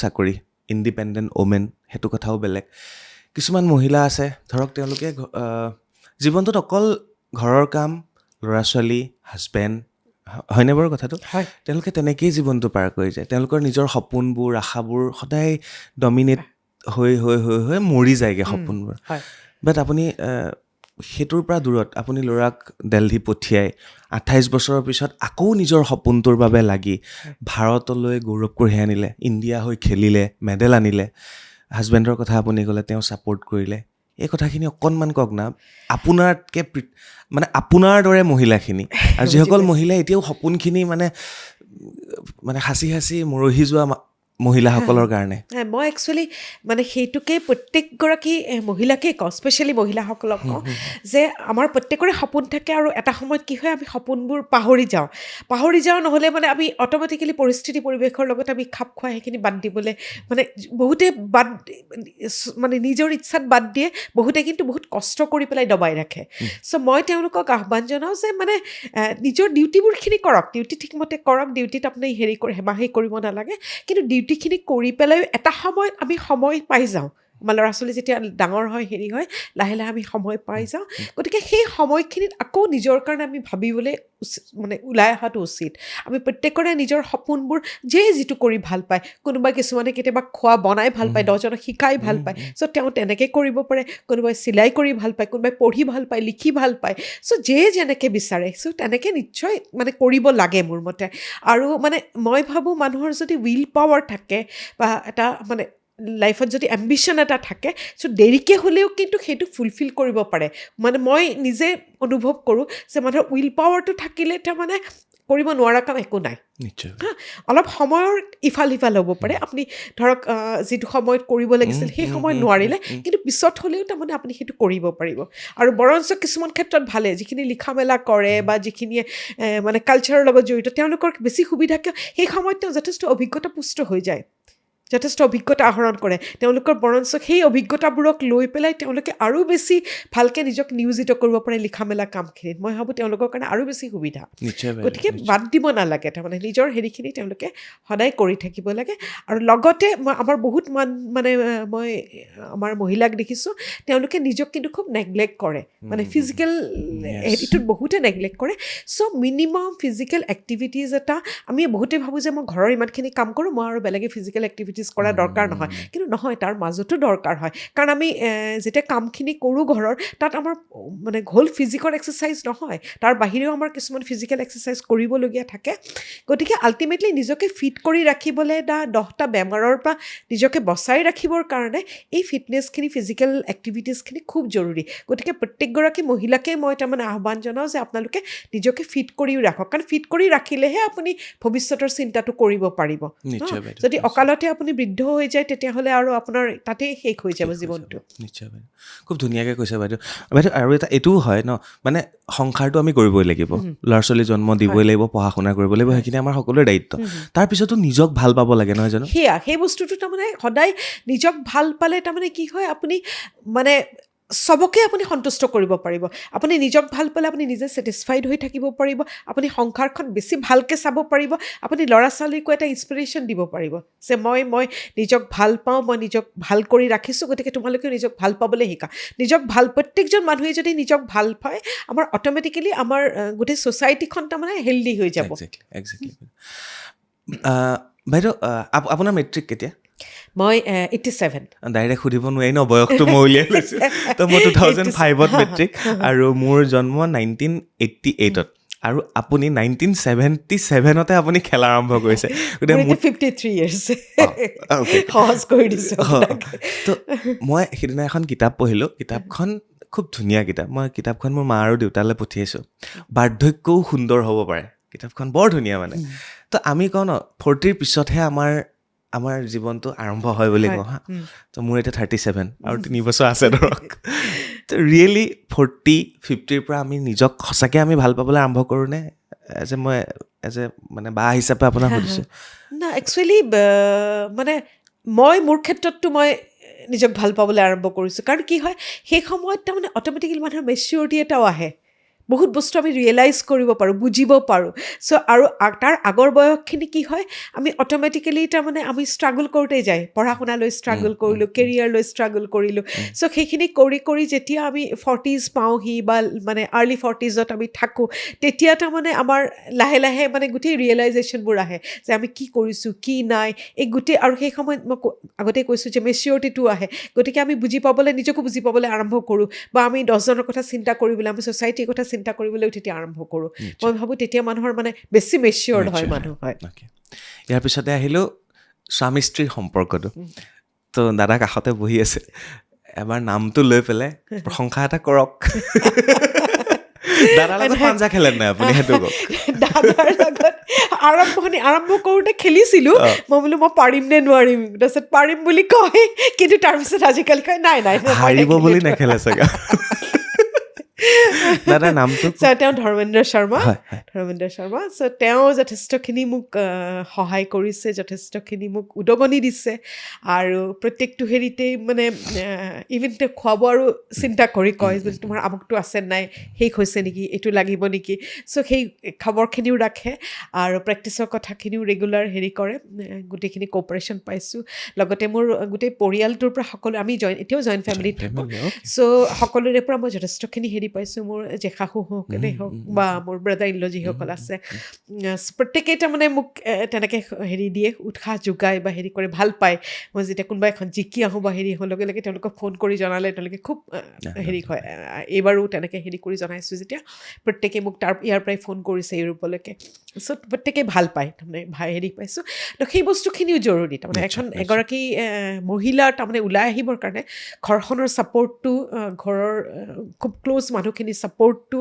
Speaker 2: চাকৰি ইণ্ডিপেণ্ডেণ্ট ওমেন সেইটো কথাও বেলেগ কিছুমান মহিলা আছে ধৰক তেওঁলোকে জীৱনটোত অকল ঘৰৰ কাম ল'ৰা ছোৱালী হাজবেণ্ড হয়নে বাৰু কথাটো তেওঁলোকে তেনেকেই জীৱনটো পাৰ কৰি যায় তেওঁলোকৰ নিজৰ সপোনবোৰ আশাবোৰ সদায় ডমিনেট হৈ মৰি যায়গৈ সপোনবোৰ
Speaker 1: হয়
Speaker 2: বাট আপুনি সেইটোৰ পৰা দূৰত আপুনি ল'ৰাক দেলহি পঠিয়াই 28 বছৰৰ পিছত আকৌ নিজৰ সপোনটোৰ বাবে লাগি ভাৰতলৈ গৌৰৱ কঢ়িয়াই আনিলে ইণ্ডিয়া হৈ খেলিলে মেডেল আনিলে হাজবেণ্ডৰ কথা আপুনি ক'লে তেওঁ ছাপোৰ্ট কৰিলে এই কথাখিনি অকণমান কওক না আপোনাতকৈ মানে আপোনাৰ দৰে মহিলাখিনি আৰু যিসকল মহিলাই এতিয়াও সপোনখিনি মানে সাঁচি সাঁচি মৰহি যোৱা মহিলাসকলৰ কাৰণে
Speaker 1: মই একচুৱেলি মানে সেইটোকে প্ৰত্যেকগৰাকী মহিলাকেই কওঁ স্পেচিয়েলি মহিলাসকলক কওঁ যে আমাৰ প্ৰত্যেকৰে সপোন থাকে আৰু এটা সময়ত কি হয় আমি সপোনবোৰ পাহৰি যাওঁ নহ'লে মানে আমি অট'মেটিকেলি পৰিস্থিতি পৰিৱেশৰ লগত আমি খাপ খুৱাই সেইখিনি বাদ দিবলৈ মানে বহুতে মানে নিজৰ ইচ্ছাত বাদ দিয়ে বহুতে কিন্তু বহুত কষ্ট কৰি পেলাই দবাই ৰাখে চ' মই তেওঁলোকক আহ্বান জনাওঁ যে মানে নিজৰ ডিউটিবোৰখিনি কৰক ডিউটি ঠিকমতে কৰক ডিউটিত আপুনি হেমাহি কৰিব নালাগে কিন্তু ডিউটিখিনি কৰি পেলাই এটা সময়ত আমি সময় পাই যাওঁ আমাৰ ল'ৰা ছোৱালী যেতিয়া ডাঙৰ হয় হয় লাহে লাহে আমি সময় পাই যাওঁ গতিকে সেই সময়খিনিত আকৌ নিজৰ কাৰণে আমি ভাবিবলৈ মানে ওলাই অহাটো উচিত আমি প্ৰত্যেকৰে নিজৰ সপোনবোৰ যিটো কৰি ভাল পায় কোনোবাই কিছুমানে কেতিয়াবা খোৱা বনাই ভাল পায় দহজনক শিকাই ভাল পায় চ' তেওঁ তেনেকৈ কৰিব পাৰে কোনোবাই চিলাই কৰি ভাল পায় কোনোবাই পঢ়ি ভাল পায় লিখি ভাল পায় চ' যেনেকৈ বিচাৰে চ' তেনেকৈ নিশ্চয় মানে কৰিব লাগে মোৰ মতে আৰু মানে মই ভাবোঁ মানুহৰ যদি উইল পাৱাৰ থাকে বা এটা মানে লাইফত যদি এম্বিশ্যন এটা থাকে চ' দেৰিকৈ হ'লেও কিন্তু সেইটো ফুলফিল কৰিব পাৰে মানে মই নিজে অনুভৱ কৰোঁ যে মানুহৰ উইল পাৱাৰটো থাকিলে তাৰমানে কৰিব নোৱাৰা কাম একো নাই
Speaker 2: নিশ্চয়
Speaker 1: অলপ সময়ৰ ইফাল সিফাল হ'ব পাৰে আপুনি ধৰক যিটো সময়ত কৰিব লাগিছিল সেই সময়ত নোৱাৰিলে কিন্তু পিছত হ'লেও তাৰমানে আপুনি সেইটো কৰিব পাৰিব আৰু বৰঞ্চ কিছুমান ক্ষেত্ৰত ভালে যিখিনি লিখা মেলা কৰে বা যিখিনিয়ে মানে কালচাৰৰ লগত জড়িত তেওঁলোকৰ বেছি সুবিধা কিয় সেই সময়ত তেওঁ যথেষ্ট অভিজ্ঞতা পুষ্ট হৈ যায় যথেষ্ট অভিজ্ঞতা আহৰণ কৰে তেওঁলোকৰ বৰঞ্চ সেই অভিজ্ঞতাবোৰক লৈ পেলাই তেওঁলোকে আৰু বেছি ভালকৈ নিজক নিয়োজিত কৰিব পাৰে লিখা মেলা কামখিনিত মই ভাবোঁ তেওঁলোকৰ কাৰণে আৰু বেছি সুবিধা গতিকে বাদ দিব নালাগে তাৰমানে নিজৰ হেৰিখিনি তেওঁলোকে সদায় কৰি থাকিব লাগে আৰু লগতে আমাৰ বহুত মানে মই আমাৰ মহিলাক দেখিছোঁ তেওঁলোকে নিজক কিন্তু খুব নেগলেক্ট কৰে মানে ফিজিকেল হেৰিটোত বহুতে নেগলেক্ট কৰে চ' মিনিমাম ফিজিকেল এক্টিভিটিজ এটা আমি বহুতে ভাবোঁ যে মই ঘৰৰ ইমানখিনি কাম কৰোঁ মই আৰু বেলেগে ফিজিকেল এক্টিভিটিজ কৰা দৰকাৰ নহয় কিন্তু নহয় তাৰ মাজতো দৰকাৰ হয় কাৰণ আমি যেতিয়া কামখিনি কৰোঁ ঘৰৰ তাত আমাৰ মানে হ'ল ফিজিকেল এক্সাৰচাইজ নহয় তাৰ বাহিৰেও আমাৰ কিছুমান ফিজিকেল এক্সাৰচাইজ কৰিবলগীয়া থাকে গতিকে আল্টিমেটলি নিজকে ফিট কৰি ৰাখিবলৈ 10টা বেমাৰৰ পৰা নিজকে বচাই ৰাখিবৰ কাৰণে এই ফিটনেছখিনি ফিজিকেল এক্টিভিটিজখিনি খুব জৰুৰী গতিকে প্ৰত্যেকগৰাকী মহিলাকে মই তাৰমানে আহ্বান জনাওঁ যে আপোনালোকে নিজকে ফিট কৰিও ৰাখক কাৰণ ফিট কৰি ৰাখিলেহে আপুনি ভৱিষ্যতৰ চিন্তাটো কৰিব পাৰিব যদি অকালতে আপুনি বৃদ্ধ হৈ যায় তেতিয়াহ'লে আৰু আপোনাৰ তাতেই শেষ হৈ যাব জীৱনটো
Speaker 2: নিশ্চয় বাইদেউ খুব ধুনীয়াকৈ কৈছে বাইদেউ আৰু এইটোও হয় ন মানে সংসাৰটো আমি কৰিবই লাগিব ল'ৰা ছোৱালী জন্ম দিবই লাগিব পঢ়া শুনা কৰিব লাগিব সেইখিনি আমাৰ সকলোৰে দায়িত্ব তাৰপিছতো নিজক ভাল পাব লাগে নহয় জানো
Speaker 1: সেই বস্তুটো তাৰমানে সদায় নিজক ভাল পালে তাৰমানে কি হয় আপুনি মানে চবকে আপুনি সন্তুষ্ট কৰিব পাৰিব আপুনি নিজক ভাল পালে আপুনি নিজে ছেটিছফাইড হৈ থাকিব পাৰিব আপুনি সংসাৰখন বেছি ভালকৈ চাব পাৰিব আপুনি ল'ৰা ছোৱালীকো এটা ইনস্পিৰেশ্যন দিব পাৰিব যে মই নিজক ভাল পাওঁ মই নিজক ভাল কৰি ৰাখিছোঁ গতিকে তোমালোকেও নিজক ভাল পাবলৈ শিকা নিজক ভাল প্ৰত্যেকজন মানুহে যদি নিজক ভাল পায় আমাৰ অট'মেটিকেলি আমাৰ গোটেই ছ'চাইটিখন তাৰমানে হেল্ডি হৈ যাব
Speaker 2: একজেক্টলি বাইদেউ আপোনাৰ মেট্ৰিক কেতিয়া
Speaker 1: মই 87
Speaker 2: ডাইৰেক্ট সুধিব নোৱাৰি ন বয়সটো মই উলিয়াই লৈছোঁ তো মই 2005ত মেট্ৰিক আৰু মোৰ জন্ম 1988ত আৰু আপুনি 1977তে আপুনি খেলা আৰম্ভ কৰিছে গতিকে
Speaker 1: 53 years সহজ কৰি দিছোঁ
Speaker 2: তো মই সেইদিনা এখন কিতাপ পঢ়িলোঁ কিতাপখন খুব ধুনীয়া কিতাপ মই কিতাপখন মোৰ মা আৰু দেউতালৈ পঠিয়াইছোঁ বাৰ্ধক্যও সুন্দৰ হ'ব পাৰে কিতাপখন বৰ ধুনীয়া মানে তো আমি কওঁ ন 40ৰ পিছতহে আমাৰ জীৱনটো আৰম্ভ হয় বুলি কওঁ হা তো মোৰ এতিয়া 37 আৰু 3 বছৰ আছে ধৰক তো ৰিয়েলি 40-50ৰ পৰা আমি নিজক সঁচাকৈ আমি ভাল পাবলৈ আৰম্ভ কৰোঁনে মই এজ এ মানে বা হিচাপে আপোনাক সুধিছোঁ
Speaker 1: না একচুৱেলি মানে মোৰ ক্ষেত্ৰততো মই নিজক ভাল পাবলৈ আৰম্ভ কৰিছোঁ কাৰণ কি হয় সেই সময়ত তাৰমানে অট'মেটিকেলি মানুহৰ মেচিউৰিটি এটাও আহে বহুত বস্তু আমি ৰিয়েলাইজ কৰিব পাৰোঁ, বুজিব পাৰোঁ। চ' আৰু তাৰ আগৰ বয়সখিনি কি হয়, আমি অট'মেটিকেলি তাৰমানে আমি ষ্ট্ৰাগল কৰোঁতেই যায়, পঢ়া শুনালৈ ষ্ট্ৰাগল কৰিলোঁ, কেৰিয়াৰলৈ ষ্ট্ৰাগল কৰিলোঁ। চ' সেইখিনি কৰি কৰি যেতিয়া আমি 40s পাওঁহি বা মানে আৰ্লি 40sত আমি থাকোঁ, তেতিয়া তাৰমানে আমাৰ লাহে লাহে মানে গোটেই ৰিয়েলাইজেশ্যনবোৰ আহে যে আমি কি কৰিছোঁ, কি নাই, এই গোটেই, আৰু সেই সময়ত মই আগতে কৈছোঁ যে মেচিয়ৰিটিটো আহে। গতিকে আমি বুজি পাবলৈ, নিজকো বুজি পাবলৈ আৰম্ভ কৰোঁ, বা আমি 10জনৰ কথা চিন্তা কৰিবলৈ, আমি ছ'চাইটিৰ কথা চিন্তা কৰিবলৈ তেতিয়া আৰম্ভ কৰোঁ। মই ভাবোঁ তেতিয়া মানুহৰ মানে বেছি মেচিয়ৰ্ড হয় মানুহ হয়।
Speaker 2: ইয়াৰ পিছতে আহিলোঁ স্বামী স্ত্ৰীৰ সম্পৰ্কটো। তো দাদা কাষতে বহি আছে, এবাৰ নামটো লৈ পেলাই প্ৰশংসা এটা কৰক। দাদাৰ লগত পাঞ্জা খেলে নাই আপুনি, সেইটো কওক।
Speaker 1: দাদাৰ লগত আৰম্ভ কৰোঁতে খেলিছিলোঁ। মই বোলো মই পাৰিম নে নোৱাৰিম, তাৰপিছত পাৰিম বুলি কয়, কিন্তু তাৰপিছত আজিকালি কয় নাই নাই
Speaker 2: হাৰিব বুলি নেখেলে চাগে। দাদাৰ নামটো
Speaker 1: তেওঁ ধৰ্মেন্দ্ৰ শৰ্মা।
Speaker 2: হয়।
Speaker 1: ধৰ্মেন্দ্ৰ শৰ্মা। চ' তেওঁ যথেষ্টখিনি মোক সহায় কৰিছে, যথেষ্টখিনি মোক উদগনি দিছে, আৰু প্ৰত্যেকটো হেৰিতেই মানে ইভেন তেওঁ খোৱা বোৱাৰো চিন্তা কৰি কয় যে তোমাৰ আমুকটো আছে নাই, শেষ হৈছে নেকি, এইটো লাগিব নেকি। চ' সেই খবৰখিনিও ৰাখে, আৰু প্ৰেক্টিচৰ কথাখিনিও ৰেগুলাৰ হেৰি কৰে। গোটেইখিনি কোঅপাৰেশ্যন পাইছোঁ। লগতে মোৰ গোটেই পৰিয়ালটোৰ পৰা সকলো, আমি এতিয়াও জইণ্ট ফেমিলিত থাকোঁ। চ' সকলোৰে পৰা মই যথেষ্টখিনি হেৰি পাইছোঁ। মোৰ জেঠাশুহঁতেই হওক বা মোৰ ব্ৰাদাৰ ইন ল যিসকল আছে, প্ৰত্যেকেই তাৰমানে মোক তেনেকৈ হেৰি দিয়ে, উৎসাহ যোগায় বা হেৰি কৰে, ভাল পায়। মই যেতিয়া কোনোবা এখন জিকি আহোঁ বা হেৰি আহোঁ, লগে লগে তেওঁলোকক ফোন কৰি জনালে তেওঁলোকে খুব হেৰি হয়। এইবাৰো তেনেকৈ হেৰি কৰি জনাইছোঁ যেতিয়া, প্ৰত্যেকেই মোক ইয়াৰ পৰাই ফোন কৰিছে ইউৰোপলৈকে। চ' প্ৰত্যেকেই ভাল পায়, তাৰমানে হেৰি পাইছোঁ। তো সেই বস্তুখিনিও জৰুৰী, তাৰমানে এগৰাকী মহিলাৰ তাৰমানে ওলাই আহিবৰ কাৰণে ঘৰখনৰ ছাপৰ্টটো, ঘৰৰ খুব ক্ল'জ মানুহখিনি ছাপৰ্টটো,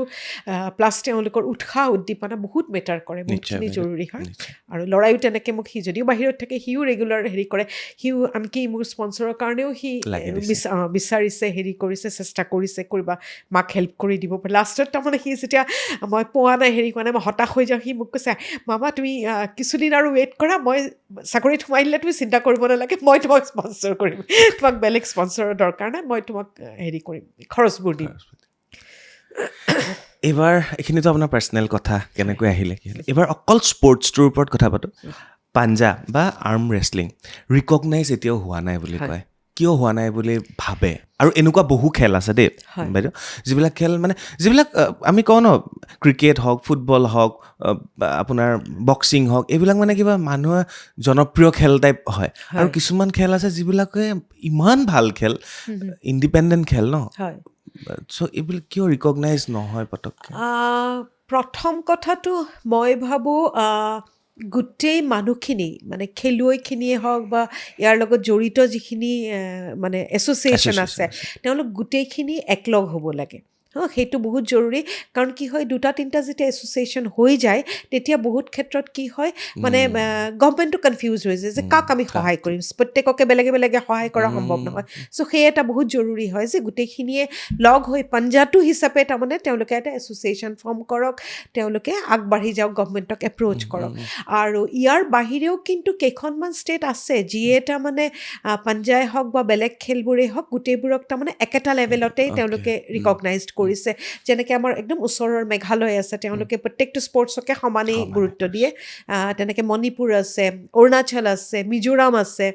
Speaker 1: প্লাছ তেওঁলোকৰ উৎসাহ উদ্দীপনা বহুত মেটাৰ কৰে, বহুতখিনি জৰুৰী হয়। আৰু ল'ৰায়ো তেনেকৈ মোক, সি যদিও বাহিৰত থাকে, সিও ৰেগুলাৰ হেৰি কৰে। সিও আনকি মোৰ স্পনচৰৰ কাৰণেও সি বিচাৰিছে, হেৰি কৰিছে, চেষ্টা কৰিছে কৰিবা মাক হেল্প কৰি দিব। লাষ্টত তাৰমানে সি যেতিয়া মই পোৱা নাই, হেৰি কৰা নাই, মই হতাশ হৈ যাওঁ, সি মোক কৈছে, মামা তুমি কিছুদিন আৰু ৱেইট কৰা, মই চাকৰিত সোমাই দিলে তুমি চিন্তা কৰিব নালাগে, মই তোমাক স্পনচৰ কৰিম, তোমাক বেলেগ স্পনচৰৰ দৰকাৰ নাই, মই তোমাক হেৰি কৰিম, খৰচবোৰ দিম।
Speaker 2: এইবাৰ এইখিনিতো আপোনাৰ পাৰ্চনেল কথা, কেনেকৈ আহিলে কি আহিলে। এইবাৰ অকল স্পৰ্টছটোৰ ওপৰত কথা পাতোঁ। পাঞ্জা বা আৰ্ম ৰেচলিং ৰিকগনাইজ এতিয়াও হোৱা নাই বুলি কয়, কিয় হোৱা নাই বুলি ভাবে? আৰু এনেকুৱা বহু খেল আছে দেই বাইদেউ, যিবিলাক খেল মানে, যিবিলাক আমি কওঁ ন, ক্ৰিকেট হওক, ফুটবল হওক, আপোনাৰ বক্সিং হওক, এইবিলাক মানে কিবা মানুহে জনপ্ৰিয় খেল টাইপ হয়। আৰু কিছুমান খেল আছে যিবিলাকে ইমান ভাল খেল, ইণ্ডিপেণ্ডেণ্ট খেল ন। চ' এইবিলাক কিয় ৰিকগনাইজ নহয় পটককৈ?
Speaker 1: প্ৰথম কথাটো মই ভাবোঁ গোটেই মানুহখিনি, মানে খেলুৱৈখিনিয়ে হওক বা ইয়াৰ লগত জড়িত যিখিনি মানে এছ'চিয়েশ্যন আছে, তেওঁলোক গোটেইখিনি একলগ হ'ব লাগে। সেইটো বহুত জৰুৰী। কাৰণ কি হয়, 2-3টা যেতিয়া এছ'চিয়েশ্যন হৈ যায়, তেতিয়া বহুত ক্ষেত্ৰত কি হয়, মানে গভৰ্ণমেণ্টটো কনফিউজ হৈ যায় যে কাক আমি সহায় কৰিম, প্ৰত্যেককে বেলেগে বেলেগে সহায় কৰা সম্ভৱ নহয়। চ' সেই এটা বহুত জৰুৰী হয় যে গোটেইখিনিয়ে লগ হৈ পাঞ্জাটো হিচাপে তাৰমানে তেওঁলোকে এটা এছ'চিয়েশ্যন ফৰ্ম কৰক, তেওঁলোকে আগবাঢ়ি যাওক, গভৰ্ণমেণ্টক এপ্ৰ'চ কৰক। আৰু ইয়াৰ বাহিৰেও কিন্তু কেইখনমান ষ্টেট আছে যিয়ে তাৰমানে পাঞ্জাই হওক বা বেলেগ খেলবোৰেই হওক, গোটেইবোৰক তাৰমানে একেটা লেভেলতেই তেওঁলোকে ৰিকগনাইজড কৰিছে। যেনেকৈ আমাৰ একদম ওচৰৰ মেঘালয় আছে, তেওঁলোকে প্ৰত্যেকটো স্পৰ্টছকে সমানেই গুৰুত্ব দিয়ে। তেনেকৈ মণিপুৰ আছে, অৰুণাচল আছে, মিজোৰাম আছে,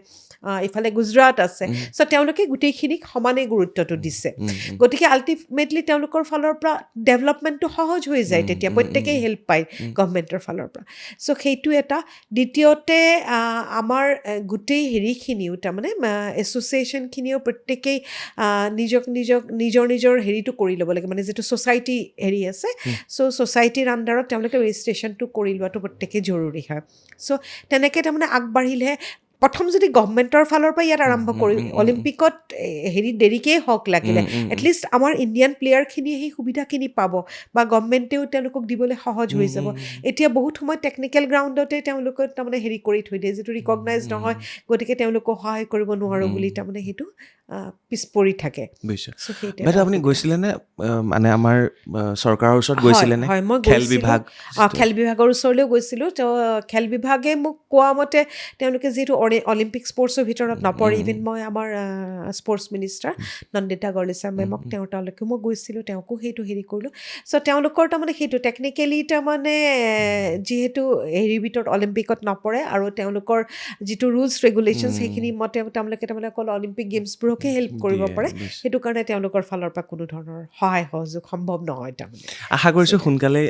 Speaker 1: ইফালে গুজৰাট আছে। চ' তেওঁলোকে গোটেইখিনিক সমানেই গুৰুত্বটো দিছে। গতিকে আল্টিমেটলি তেওঁলোকৰ ফালৰ পৰা ডেভেলপমেণ্টটো সহজ হৈ যায়, তেতিয়া প্ৰত্যেকেই হেল্প পায় গভৰ্ণমেণ্টৰ ফালৰ পৰা। চ' সেইটো এটা। দ্বিতীয়তে আমাৰ গোটেই হেৰিখিনিও তাৰমানে এছ'চিয়েশ্যনখিনিও প্ৰত্যেকেই নিজৰ নিজৰ হেৰিটো কৰি ল'ব লাগে, মানে যিটো ছ'চাইটি হেৰি আছে, চ' ছ'চাইটিৰ আণ্ডাৰত তেওঁলোকে ৰেজিষ্ট্ৰেশ্যনটো কৰি লোৱাটো প্ৰত্যেকেই জৰুৰী হয়। চ' তেনেকৈ তাৰমানে আগবাঢ়িলেহে, প্ৰথম যদি গভৰ্ণমেণ্টৰ ফালৰ পৰা ইয়াত আৰম্ভ কৰি, অলিম্পিকত হেৰি দেৰিকেই হওক লাগিলে, এটলিষ্ট আমাৰ ইণ্ডিয়ান প্লেয়াৰখিনিয়ে সেই সুবিধাখিনি পাব, বা গভৰ্ণমেণ্টেও তেওঁলোকক দিবলৈ সহজ হৈ যাব। এতিয়া বহুত সময় টেকনিকেল গ্ৰাউণ্ডতে তেওঁলোকে তাৰমানে হেৰি কৰি থৈ দিয়ে, যিটো ৰিকগনাইজ নহয়, গতিকে তেওঁলোকক সহায় কৰিব নোৱাৰোঁ বুলি তাৰমানে সেইটো পিছ পৰি থাকে।
Speaker 2: বাইদেউ আপুনি গৈছিলেনে, মানে আমাৰ চৰকাৰৰ ওচৰত গৈছিলেনে?
Speaker 1: হয়, মই খেল বিভাগৰ ওচৰলৈও গৈছিলোঁ। খেল বিভাগে মোক কোৱা মতে তেওঁলোকে যিহেতু নপৰে অলিম্পিক স্পৰ্টছৰ ভিতৰত নপৰে ইভেন মই আমাৰ স্পৰ্টছ মিনিষ্টাৰ নন্দিতা গৰ্লিচা মেমক তেওঁলোকে মই গৈছিলোঁ তেওঁকো সেইটো হেৰি কৰিলোঁ চ' তেওঁলোকৰ তাৰমানে সেইটো টেকনিকেলি তাৰমানে যিহেতু হেৰিৰ ভিতৰত অলিম্পিকত নপৰে আৰু তেওঁলোকৰ যিটো ৰুলছ ৰেগুলেশ্যন সেইখিনি মতে তেওঁলোকে তাৰমানে অকল অলিম্পিক গেমছবোৰকে হেল্প কৰিব পাৰে সেইটো কাৰণে তেওঁলোকৰ ফালৰ পৰা কোনো ধৰণৰ সহায় সহযোগ সম্ভৱ নহয় তাৰমানে
Speaker 2: আশা কৰিছোঁ সোনকালে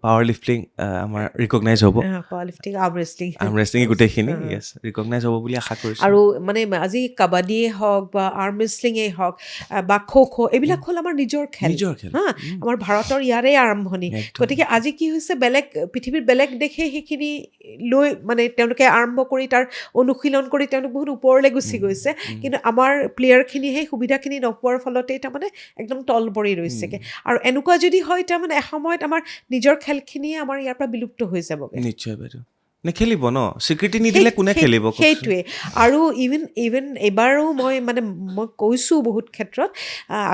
Speaker 2: পাৱাৰ লিফটিং আমাৰ ৰিকগনাইজ হ'ব
Speaker 1: পাৱাৰ লিফটিং আৰ্ম
Speaker 2: ৰেষ্টলিং গোটেইখিনি য়েছ ৰিকগনাইজ হ'ব বুলি আশা কৰিছোঁ
Speaker 1: আৰু মানে আজি কাবাডীয়ে হওক বা আৰ্ম ৰেষ্টলিঙেই হওক বা খ' এইবিলাক হ'ল আমাৰ নিজৰ খেল হা আমাৰ ভাৰতৰ ইয়াৰে আৰম্ভণি গতিকে আজি কি হৈছে বেলেগ পৃথিৱীৰ বেলেগ দেশে সেইখিনি লৈ মানে তেওঁলোকে আৰম্ভ কৰি তাৰ অনুশীলন কৰি তেওঁলোক বহুত ওপৰলৈ গুচি গৈছে কিন্তু আমাৰ প্লেয়াৰখিনি সেই সুবিধাখিনি নোপোৱাৰ ফলতেই তাৰমানে একদম তল পৰি ৰৈছেগৈ আৰু এনেকুৱা যদি হয় তাৰমানে এসময়ত আমাৰ নিজৰ খেলখিনিয়ে আমাৰ ইয়াৰ পৰা বিলুপ্ত হৈ যাবগৈ
Speaker 2: নিশ্চয় বাইদেউ নেখেলিব ন স্বীকৃতি নিদিলে কোনে খেলিব
Speaker 1: সেইটোৱে আৰু ইভেন এইবাৰো মই কৈছোঁ বহুত ক্ষেত্ৰত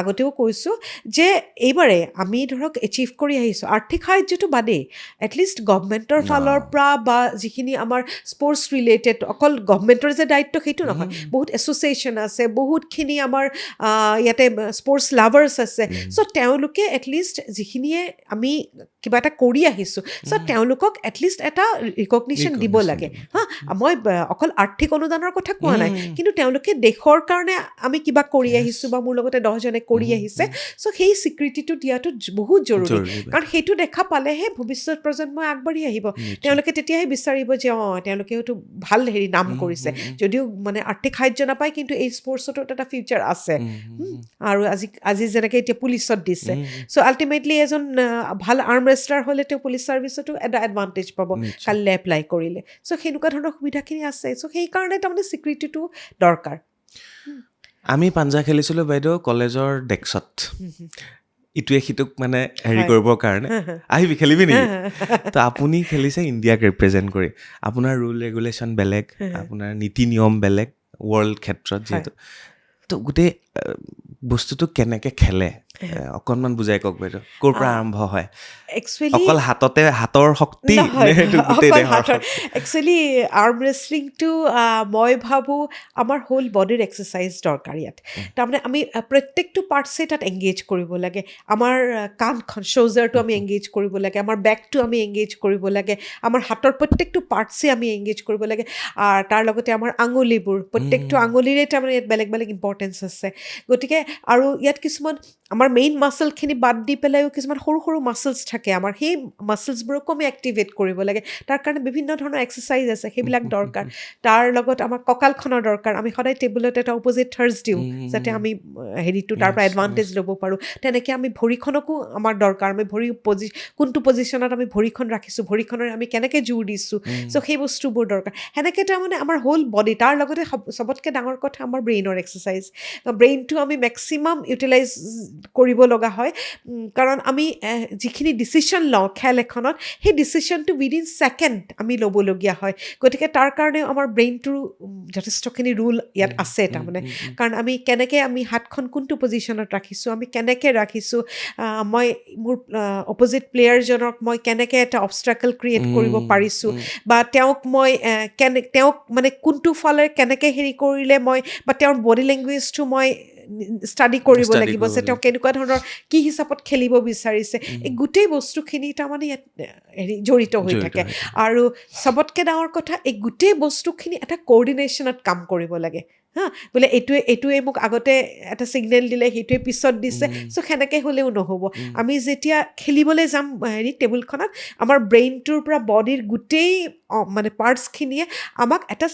Speaker 1: আগতেও কৈছোঁ যে এইবাৰে আমি ধৰক এচিভ কৰি আহিছোঁ আৰ্থিক সাহাৰ্যটো বাদেই এটলিষ্ট গভমেণ্টৰ ফালৰ পৰা বা যিখিনি আমাৰ স্পৰ্টছ ৰিলেটেড অকল গভমেণ্টৰ যে দায়িত্ব সেইটো নহয় বহুত এছ'চিয়েশ্যন আছে বহুতখিনি আমাৰ ইয়াতে স্পৰ্টছ লাভাৰ্ছ আছে চ' তেওঁলোকে এটলিষ্ট যিখিনিয়ে আমি কিবা এটা কৰি আহিছোঁ চ' তেওঁলোকক এটলিষ্ট এটা ৰিকগনিশ্যন দিব লাগে হা মই অকল আৰ্থিক অনুদানৰ কথা কোৱা নাই কিন্তু তেওঁলোকে দেশৰ কাৰণে আমি কিবা কৰি আহিছোঁ বা মোৰ লগতে 10জনে কৰি আহিছে চ' সেই স্বীকৃতিটো দিয়াটো বহুত জৰুৰী কাৰণ সেইটো দেখা পালেহে ভৱিষ্যত প্ৰজন্মই আগবাঢ়ি আহিব তেওঁলোকে তেতিয়াহে বিচাৰিব যে তেওঁলোকেওতো ভাল হেৰি নাম কৰিছে যদিও মানে আৰ্থিক সাহাৰ্য নাপায় কিন্তু এই স্পৰ্টছতো এটা ফিউচাৰ আছে আৰু আজি যেনেকৈ এতিয়া পুলিচত দিছে চ' আল্টিমেটলি এজন ভাল আৰ্ম ৰেষ্টলাৰ হ'লে তেওঁ পুলিচ ছাৰ্ভিচতো এটা এডভান্টেজ পাব কালিলৈ এপ্লাই কৰিলে চ' সেনেকুৱা ধৰণৰ সুবিধাখিনি আছে চ' সেইকাৰণে তাৰমানে স্বীকৃতিটো দৰকাৰ
Speaker 2: আমি পাঞ্জা খেলিছিলোঁ বাইদেউ কলেজৰ ডেস্কত ইটোৱে সিটোক মানে হেৰি কৰিবৰ কাৰণে আহিবি খেলিবি নেকি তো আপুনি খেলিছে ইণ্ডিয়াক ৰিপ্ৰেজেণ্ট কৰি আপোনাৰ ৰুল ৰেগুলেশ্যন বেলেগ আপোনাৰ নীতি নিয়ম বেলেগ ৱৰ্ল্ড ক্ষেত্ৰত যিহেতু তো গোটেই বস্তুটো কেনেকৈ খেলে অকণমান বুজাই কওক বাইদেউ ক'ৰ পৰা আৰম্ভ হয় অকল হাতৰ শক্তি
Speaker 1: একচুৱেলি আৰ্ম ৰেষ্টলিংটো মই ভাবোঁ আমাৰ হোল বডিৰ এক্সাৰচাইজ দৰকাৰ ইয়াত তাৰমানে আমি প্ৰত্যেকটো পাৰ্টছেই তাত এংগেজ কৰিব লাগে আমাৰ কাণখন শ্ব'ল্ডাৰটো আমি এংগেজ কৰিব লাগে আমাৰ বেকটো আমি এংগেজ কৰিব লাগে আমাৰ হাতৰ প্ৰত্যেকটো পাৰ্টছেই আমি এংগেজ কৰিব লাগে আৰু তাৰ লগতে আমাৰ আঙুলিবোৰ প্ৰত্যেকটো আঙুলিৰে তাৰমানে ইয়াত বেলেগ বেলেগ ইম্পৰ্টেঞ্চ আছে গতিকে আৰু ইয়াত কিছুমান আমাৰ মেইন মাছলখিনি বাদ দি পেলাইও কিছুমান সৰু সৰু মাছলছ থাকে আমাৰ সেই মাছলছবোৰকো আমি এক্টিভেট কৰিব লাগে তাৰ কাৰণে বিভিন্ন ধৰণৰ এক্সাৰচাইজ আছে সেইবিলাক দৰকাৰ তাৰ লগত আমাৰ কঁকালখনৰ দৰকাৰ আমি সদায় টেবুলত এটা অপজিট থাৰ্ছ দিওঁ যাতে আমি হেৰিটো তাৰ পৰা এডভান্টেজ ল'ব পাৰোঁ তেনেকৈ আমি ভৰিখনকো আমাৰ দৰকাৰ আমি কোনটো পজিশ্যনত আমি ভৰিখন ৰাখিছোঁ ভৰিখনৰ আমি কেনেকৈ জোৰ দিছোঁ চ' সেই বস্তুবোৰ দৰকাৰ সেনেকৈ তাৰমানে আমাৰ হোল বডি তাৰ লগতে চবতকৈ ডাঙৰ কথা আমাৰ ব্ৰেইনৰ এক্সাৰচাইজ ব্ৰেইনটো আমি মেক্সিমাম ইউটিলাইজ কৰিব লগা হয় কাৰণ আমি যিখিনি ডিচিশ্যন লওঁ খেল এখনত সেই ডিচিশ্যনটো উইদিন ছেকেণ্ড আমি ল'বলগীয়া হয় গতিকে তাৰ কাৰণেও আমাৰ ব্ৰেইনটোৰ যথেষ্টখিনি ৰুল ইয়াত আছে তাৰমানে কাৰণ আমি কেনেকৈ আমি হাতখন কোনটো পজিশ্যনত ৰাখিছোঁ আমি কেনেকৈ ৰাখিছোঁ মই মোৰ অপজিট প্লেয়াৰজনক মই কেনেকৈ এটা অবষ্ট্ৰাকল ক্ৰিয়েট কৰিব পাৰিছোঁ বা তেওঁক মানে কোনটো ফালে কেনেকৈ হেৰি কৰিলে মই বা তেওঁৰ বডি লেংগুৱেজটো মই ষ্টাডি কৰিব লাগিব যে তেওঁ কেনেকুৱা ধৰণৰ কি হিচাপত খেলিব বিচাৰিছে এই গোটেই বস্তুখিনি তাৰমানে ইয়াত হেৰি জড়িত হৈ থাকে আৰু চবতকৈ ডাঙৰ কথা এই গোটেই বস্তুখিনি এটা কোঅৰ্ডিনেশ্যনত কাম কৰিব লাগে হা বোলে এইটোৱে মোক আগতে এটা ছিগনেল দিলে সেইটোৱে পিছত দিছে চ' সেনেকৈ হ'লেও নহ'ব আমি যেতিয়া খেলিবলৈ যাম হেৰি টেবুলখনত আমাৰ ব্ৰেইনটোৰ পৰা বডিৰ গোটেই মানে পাৰ্টছখিনিয়ে আমাক এটা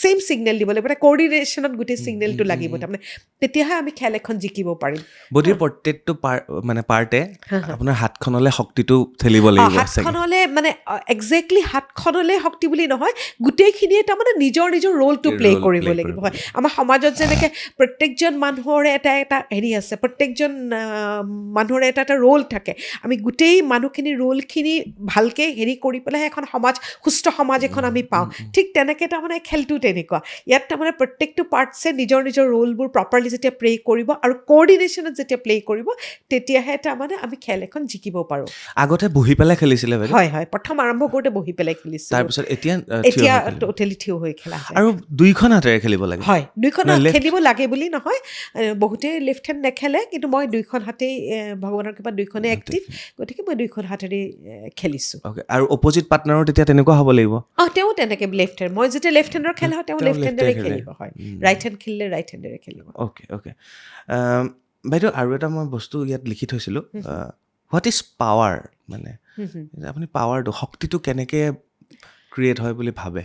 Speaker 1: ছেইম ছিগনেল দিব লাগিব এটা কোঅৰ্ডিনেশ্যনত গোটেই ছিগনেলটো লাগিব তাৰমানে তেতিয়াহে আমি খেল এখন জিকিব পাৰিম
Speaker 2: বডিৰ প্ৰত্যেকটো মানে পাৰ্টে আপোনাৰ হাতখনলৈ শক্তিটো ঠেলিব লাগিব
Speaker 1: হাতখনলৈ মানে একজেক্টলি হাতখনলৈ শক্তি বুলি নহয় গোটেইখিনিয়ে তাৰমানে নিজৰ ৰ'লটো প্লে' কৰিব লাগিব হয় আমাৰ সমাজত যেনেকৈ প্ৰত্যেকজন মানুহৰে এটা হেৰি আছে, প্ৰত্যেকজন মানুহৰে এটা ৰোল থাকে, আমি গোটেই মানুহখিনিৰ ৰোলখিনি ভালকৈ হেৰি কৰি পেলাই এখন সমাজ, সুস্থ সমাজ এখন আমি পাওঁ। ঠিক তেনেকৈ তাৰমানে খেলটো তেনেকুৱা, ইয়াত তাৰমানে প্ৰত্যেকটো পাৰ্টছে নিজৰ নিজৰ ৰোলবোৰ প্ৰপাৰলি যেতিয়া প্লে কৰিব আৰু কোঅৰ্ডিনেশ্যনত যেতিয়া প্লে কৰিব, তেতিয়াহে তাৰমানে আমি খেল এখন জিকিব পাৰোঁ।
Speaker 2: আগতে বহি পেলাই খেলিছিলে বাইদেউ?
Speaker 1: হয় হয়, প্ৰথম আৰম্ভ কৰোঁতে বহি পেলাই খেলিছোঁ,
Speaker 2: তাৰপিছত এতিয়া
Speaker 1: এতিয়া টোটেলি থিয় হৈ খেলা যায়।
Speaker 2: আৰু দুইখন হাতেৰে খেলিব লাগে?
Speaker 1: হয়, দুইখন
Speaker 2: মানে
Speaker 1: হাত
Speaker 2: left-
Speaker 1: খেলিব লাগে বুলি নহয়, বহুতে লেফ্ট হেণ্ড নেখেলে, কিন্তু মই দুইখন হাতেই ভগৱানৰ কৃপাত দুইখনেই এক্টিভ, গতিকে মই দুইখন হাতেৰে খেলিছোঁ।
Speaker 2: অ'কে, আৰু অপজিট পাৰ্টনাৰো তেতিয়া তেনেকুৱা হ'ব লাগিব?
Speaker 1: তেওঁ তেনেকৈ লেফ্ট হেণ্ড, মই যেতিয়া লেফ্ট হেণ্ডৰ খেলা হয় তেওঁ
Speaker 2: তেওঁ
Speaker 1: লেফ্ট
Speaker 2: left
Speaker 1: হেণ্ডেৰে
Speaker 2: hand
Speaker 1: খেলিব, হয়, ৰাইট হেণ্ড খেলিলে ৰাইট হেণ্ডেৰে খেলিব।
Speaker 2: Okay okay. বাইদেউ আৰু এটা মই বস্তু ইয়াত লিখি থৈছিলোঁ, হোৱাট ইজ পাৱাৰ, মানে আপুনি পাৱাৰটো, শক্তিটো কেনেকৈ ক্ৰিয়েট হয় বুলি ভাবে?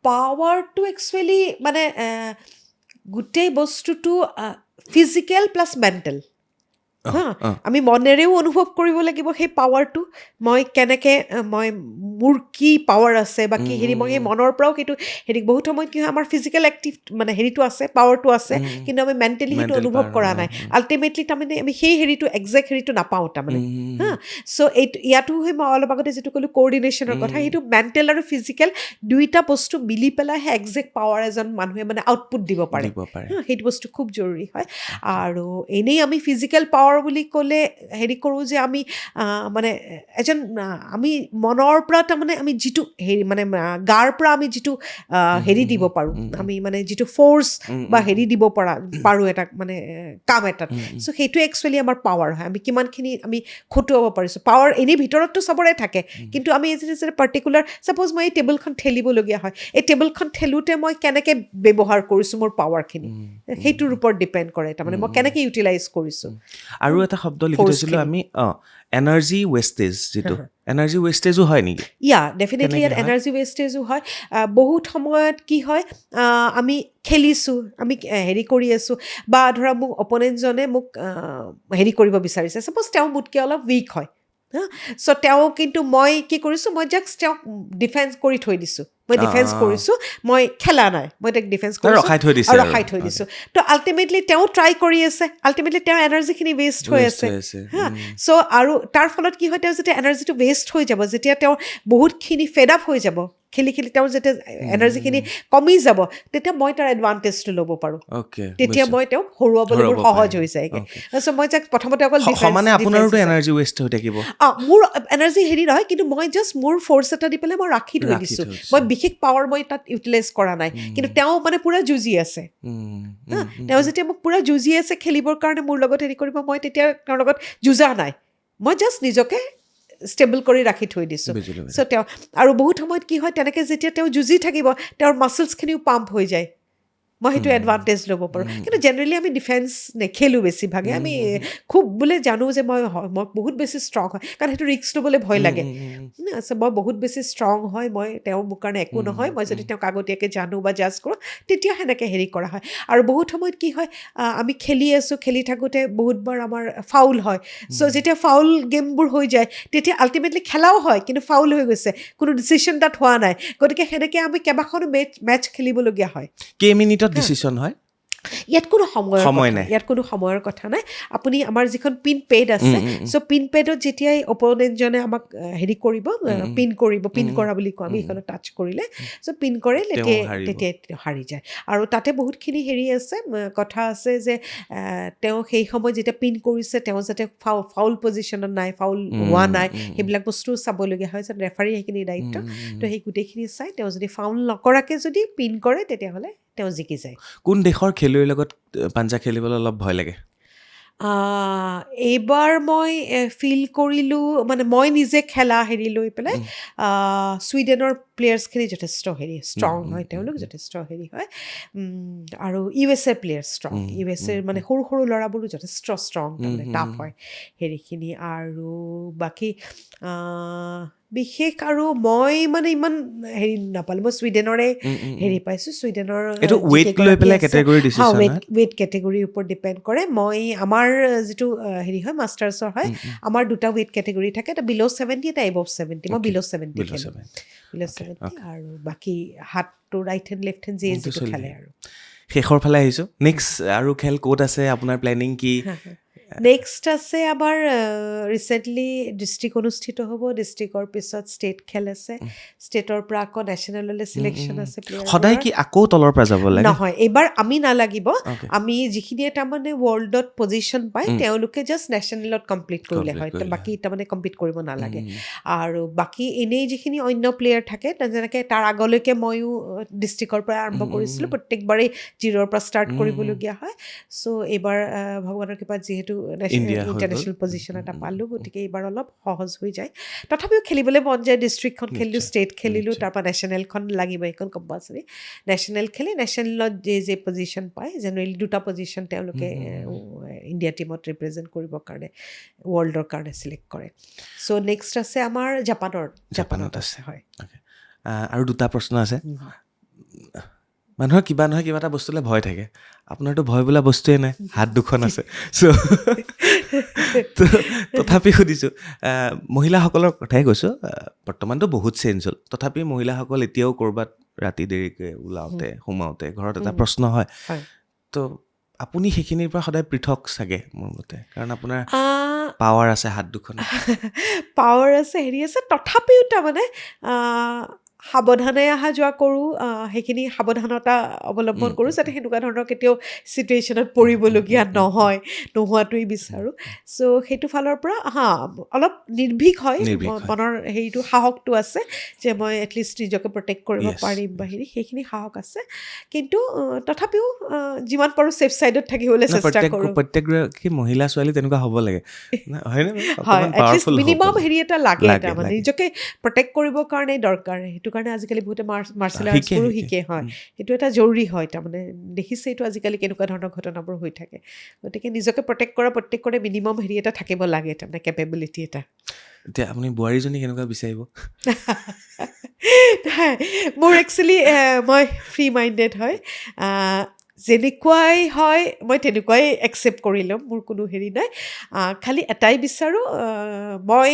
Speaker 1: পাৱাৰটো একচুৱেলি মানে গোটেই বস্তুটো ফিজিকেল প্লাছ মেণ্টেল। আমি মনেৰেও অনুভৱ কৰিব লাগিব সেই পাৱাৰটো, মই কেনেকৈ, মোৰ কি পাৱাৰ আছে বা কি হেৰি, মই সেই মনৰ পৰাও সেইটো হেৰি, বহুত সময়ত কি হয় আমাৰ ফিজিকেল এক্টিভ মানে হেৰিটো আছে, পাৱাৰটো আছে, কিন্তু আমি মেণ্টেলি সেইটো অনুভৱ কৰা নাই। আল্টিমেটলি তাৰমানে আমি সেই হেৰিটো একজেক্ট হেৰিটো নাপাওঁ তাৰমানে। চ' ইয়াতো সেই মই অলপ আগতে যিটো ক'লোঁ কোঅৰ্ডিনেশ্যনৰ কথা, সেইটো মেণ্টেল আৰু ফিজিকেল দুইটা বস্তু মিলি পেলাইহে একজেক্ট পাৱাৰ এজন মানুহে মানে আউটপুট দিব পাৰে। সেইটো বস্তু খুব জৰুৰী হয়। আৰু এনেই আমি ফিজিকেল পাৱাৰ বুলি ক'লে হেৰি কৰোঁ যে আমি মানে এজন আমি মনৰ পৰা তাৰমানে আমি যিটো হেৰি মানে গাৰ পৰা আমি যিটো হেৰি দিব পাৰোঁ, আমি মানে যিটো ফ'ৰ্চ বা হেৰি দিব পাৰোঁ এটা মানে কাম এটাত, চ' সেইটোৱে একচুৱেলি আমাৰ পাৱাৰ হয়। আমি কিমানখিনি আমি খটুৱাব পাৰিছোঁ, পাৱাৰ এনেই ভিতৰততো চবৰে থাকে, কিন্তু আমি যে পাৰ্টিকুলাৰ, ছাপ'জ মই এই টেবুলখন ঠেলিবলগীয়া হয়, এই টেবুলখন ঠেলোতে মই কেনেকৈ ব্যৱহাৰ কৰিছোঁ মোৰ পাৱাৰখিনি, সেইটোৰ ওপৰত ডিপেণ্ড কৰে, তাৰমানে মই কেনেকৈ ইউটিলাইজ কৰিছোঁ।
Speaker 2: আৰু এটা শব্দ লিখি থৈছিলোঁ আমি, এনাৰ্জি ৱেষ্টেজ, যিটো এনাৰ্জি ৱেষ্টেজো হয় নেকি?
Speaker 1: ডেফিনেটলি ইয়াত এনাৰ্জি ৱেষ্টেজো হয়। বহুত সময়ত কি হয়, আমি খেলিছোঁ, আমি হেৰি কৰি আছোঁ, বা ধৰা মোক অপনেণ্টজনে মোক হেৰি কৰিব বিচাৰিছে, ছাপ'জ তেওঁ মোতকৈ অলপ উইক হয়, চ' তেওঁ, কিন্তু মই কি কৰিছোঁ, মই জাষ্ট তেওঁক ডিফেন্স কৰি থৈ দিছোঁ, মই ডিফেন্স কৰিছোঁ, মই খেলা নাই, মই তাক ডিফেন্স কৰিছোঁ
Speaker 2: ৰখাই থৈ দিছে
Speaker 1: আৰু ৰখাই থৈ দিছোঁ। তো আল্টিমেটলি তেওঁ ট্ৰাই কৰি আছে, আল্টিমেটলি তেওঁৰ এনাৰ্জিখিনি ৱেষ্ট হৈ আছে। চ' আৰু তাৰ ফলত কি হয়, তেওঁ যেতিয়া এনাৰ্জিটো ৱেষ্ট হৈ যাব, যেতিয়া তেওঁ বহুতখিনি ফেড আপ হৈ যাব খেলি খেলি, তেওঁৰ যেতিয়া এনাৰ্জিখিনি কমি যাব, তেতিয়া মই তাৰ এডভান্টেজটো ল'ব পাৰোঁ, তেতিয়া মই তেওঁক হৰুৱাবলৈ মোৰ সহজ হৈ যায়গৈ। চ' মই যাক প্ৰথমতে অকল
Speaker 2: সমানে আপোনাৰোতো এনাৰ্জি ৱেষ্ট হৈ থাকিব?
Speaker 1: মোৰ এনাৰ্জি হেৰি নহয়, কিন্তু মই জাষ্ট মোৰ ফ'ৰ্চ এটা দি পেলাই মই ৰাখি থৈ দিছোঁ, মই বিশেষ পাৱাৰ মই তাত ইউটিলাইজ কৰা নাই, কিন্তু তেওঁ মানে পূৰা যুঁজি আছে। তেওঁ যেতিয়া মোক পূৰা যুঁজি আছে খেলিবৰ কাৰণে মোৰ লগত হেৰি কৰিব, মই তেতিয়া তেওঁৰ লগত যুঁজা নাই, মই জাষ্ট নিজকে ষ্টেবল কৰি ৰাখি থৈ দিছোঁ। চ' তেওঁ, আৰু বহুত সময়ত কি হয়, তেনেকৈ যেতিয়া তেওঁ যুঁজি থাকিব, তেওঁৰ মাছলছখিনিও পাম্প হৈ যায়, মই সেইটো এডভান্টেজ ল'ব পাৰোঁ। কিন্তু জেনেৰেলি আমি ডিফেন্স নেখেলোঁ বেছিভাগে, আমি খুব বোলে জানো যে মই বহুত বেছি ষ্ট্ৰং হয়, কাৰণ সেইটো ৰিস্ক ল'বলৈ ভয় লাগে। মই বহুত বেছি ষ্ট্ৰং হয়, মই তেওঁ মোৰ কাৰণে একো নহয়, মই যদি তেওঁক আগতীয়াকৈ জানো বা জাজ কৰোঁ, তেতিয়া সেনেকৈ হেৰি কৰা হয়। আৰু বহুত সময়ত কি হয়, আমি খেলি আছোঁ, খেলি থাকোঁতে বহুতবাৰ আমাৰ ফাউল হয়, চ' যেতিয়া ফাউল গেমবোৰ হৈ যায়, তেতিয়া আল্টিমেটলি খেলাও হয়, কিন্তু ফাউল হৈ গৈছে, কোনো ডিচিশ্যন তাত হোৱা নাই, গতিকে সেনেকৈ আমি কেইবাখনো মেটচ খেলিবলগীয়া হয়।
Speaker 2: কেইমিনিটত ডিচিশ্যন হয়?
Speaker 1: ইয়াত কোনো সময়ৰ কথা নাই। আপুনি আমাৰ যিখন পিন পেড আছে, চ' পিন পেডত যেতিয়াই অপনেণ্টজনে আমাক হেৰি কৰিব, পিন কৰা বুলি কওঁ আমি, এইখনত টাচ কৰিলে, চ' পিন কৰে, তেতিয়া হাৰি যায়। আৰু তাতে বহুতখিনি হেৰি আছে, কথা আছে যে তেওঁ সেই সময়ত যেতিয়া পিন কৰিছে, তেওঁ যাতে ফাউল পজিশ্যনত নাই, ফাউল হোৱা নাই, সেইবিলাক বস্তু চাবলগীয়া হয়, যাতে ৰেফাৰী সেইখিনি দায়িত্ব। তো সেই গোটেইখিনি চাই, তেওঁ যদি ফাউল নকৰাকৈ যদি পিন কৰে, তেতিয়াহ'লে তেওঁ জিকি যায়।
Speaker 2: কোন দেশৰ খেলুৱৈৰ লগত পাঞ্জা খেলিবলৈ অলপ ভয় লাগে?
Speaker 1: এইবাৰ মই ফিল কৰিলোঁ, মানে মই নিজে খেলা হেৰি লৈ পেলাই, ছুইডেনৰ প্লেয়াৰ্ছখিনি যথেষ্ট ষ্ট্ৰং হয়, তেওঁলোক যথেষ্ট হেৰি হয়, আৰু USA প্লেয়াৰ ষ্ট্ৰং, USAৰ মানে সৰু সৰু ল'ৰাবোৰো যথেষ্ট ষ্ট্ৰং, তাৰমানে টাফ হয় হেৰিখিনি। আৰু বাকী বিশেষ আৰু মই মানে ইমান হেৰি নাপালোঁ, মই ছুইডেনৰে হেৰি পাইছোঁ, ছুইডেনৰ ৱেইট কেটেগৰীৰ ওপৰত ডিপেণ্ড কৰে। মই আমাৰ যিটো হেৰি হয় মাষ্টাৰ্ছৰ হয়, আমাৰ দুটা ৱেইট কেটেগৰী থাকে, এটা বিল' 70, এটা এবভ 70, মই বিল' 70 খেলোঁ। বিল' 70 আৰু বাকী হাতটো ৰাইট হেণ্ড লেফ্ট হেণ্ড যিয়ে যিটো
Speaker 2: চলি
Speaker 1: খেলে
Speaker 2: থাকে।
Speaker 1: আৰু
Speaker 2: শেষৰ ফালে আহিছোঁ নেক্সট আৰু খেল ক'ত আছে আপোনাৰ প্লেনিং কি
Speaker 1: নেক্সট আছে আমাৰ ৰিচেণ্টলি ডিষ্ট্ৰিক্ট অনুষ্ঠিত হ'ব ডিষ্ট্ৰিক্টৰ পিছত ষ্টেট খেল আছে ষ্টেটৰ পৰা আকৌ নেশ্যনেললৈ চিলেকশ্যন আছে
Speaker 2: সদায় কি আকৌ তলৰ পৰা যাব লাগে
Speaker 1: নহয় এইবাৰ আমি নালাগিব
Speaker 2: Okay.
Speaker 1: আমি যিখিনিয়ে তাৰমানে ৱৰ্ল্ডত পজিশ্যন পায় তেওঁলোকে জাষ্ট নেশ্যনেলত কমপ্লিট কৰিলে হয় বাকী তাৰমানে কম্পিট কৰিব নালাগে আৰু বাকী এনেই যিখিনি অন্য প্লেয়াৰ থাকে যেনেকৈ তাৰ আগলৈকে ময়ো ডিষ্ট্ৰিক্টৰ পৰা আৰম্ভ কৰিছিলোঁ প্ৰত্যেকবাৰেই জিৰ'ৰ পৰা ষ্টাৰ্ট কৰিবলগীয়া হয় চ' এইবাৰ ভগৱানৰ কৃপাত যিহেতু
Speaker 2: India হৈ গ'ল।
Speaker 1: ইণ্টাৰনেশ্যনেল পজিশ্যন এটা পালোঁ গতিকে এইবাৰ অলপ সহজ হৈ যায় তথাপিও খেলিবলৈ মন যায় ডিষ্ট্ৰিক্টখন খেলিলোঁ ষ্টেট খেলিলোঁ তাৰপৰা নেশ্যনেলখন লাগিব এইখন কম্পালচৰি নেশ্যনেল খেলি নেশ্যনেলত যে পজিশ্যন পায় জেনেৰেলি 2টা পজিশ্যন তেওঁলোকে ইণ্ডিয়া টীমত ৰিপ্ৰেজেণ্ট কৰিবৰ কাৰণে ৱৰ্ল্ডৰ কাৰণে চিলেক্ট কৰে চ' নেক্সট আছে আমাৰ জাপানত আছে হয়
Speaker 2: আৰু 2টা প্ৰশ্ন আছে মানুহৰ কিবা নহয় কিবা এটা বস্তুলৈ ভয় থাকে আপোনাৰতো ভয় বোলা বস্তুৱে নাই হাত দুখন আছে চ' তথাপি সুধিছোঁ মহিলাসকলৰ কথাই কৈছোঁ বৰ্তমানতো বহুত চেঞ্জ হ'ল তথাপি মহিলাসকল এতিয়াও ক'ৰবাত ৰাতি দেৰিকৈ ওলাওঁতে সোমাওঁতে ঘৰত এটা প্ৰশ্ন হয় তো আপুনি সেইখিনিৰ পৰা সদায় পৃথক চাগে মোৰ মতে কাৰণ আপোনাৰ পাৱাৰ আছে হাত দুখন
Speaker 1: পাৱাৰ আছে হেৰি আছে তথাপিও তাৰমানে সাৱধানে অহা যোৱা কৰোঁ সেইখিনি সাৱধানতা অৱলম্বন কৰোঁ যাতে সেনেকুৱা ধৰণৰ কেতিয়াও ছিটুৱেশ্যনত পৰিবলগীয়া নোহোৱাটোৱেই বিচাৰোঁ চ' সেইটো ফালৰ পৰা অলপ নিৰ্ভীক হয় মনৰ হেৰিটো সাহসটো আছে যে মই এটলিষ্ট নিজকে প্ৰটেক্ট কৰিব পাৰিম বা হেৰি সেইখিনি সাহস আছে কিন্তু তথাপিও যিমান পাৰোঁ ছেফ ছাইডত থাকিবলৈ চেষ্টা কৰোঁ
Speaker 2: প্ৰত্যেকগৰাকী মহিলা ছোৱালী তেনেকুৱা হ'ব লাগে হয়নে
Speaker 1: হয় এটলিষ্ট মিনিমাম হেৰি এটা লাগে তাৰমানে নিজকে প্ৰটেক্ট কৰিবৰ কাৰণে দৰকাৰ সেইটো কাৰণে আজিকালি বহুতে মাৰ্চেল আৰ্টছবোৰো শিকে হয় সেইটো এটা জৰুৰী হয় তাৰমানে দেখিছে এইটো আজিকালি কেনেকুৱা ধৰণৰ ঘটনাবোৰ হৈ থাকে গতিকে নিজকে প্ৰটেক্ট কৰা প্ৰত্যেকৰে মিনিমাম হেৰি এটা থাকিব লাগে তাৰমানে কেপেবিলিটি এটা
Speaker 2: এতিয়া আপুনি বোৱাৰীজনী কেনেকুৱা বিচাৰিব
Speaker 1: মোৰ একচুৱেলি মই ফ্ৰী মাইণ্ডেড হয় যেনেকুৱাই হয় মই তেনেকুৱাই একচেপ্ট কৰি ল'ম মোৰ কোনো হেৰি নাই খালি এটাই বিচাৰোঁ মই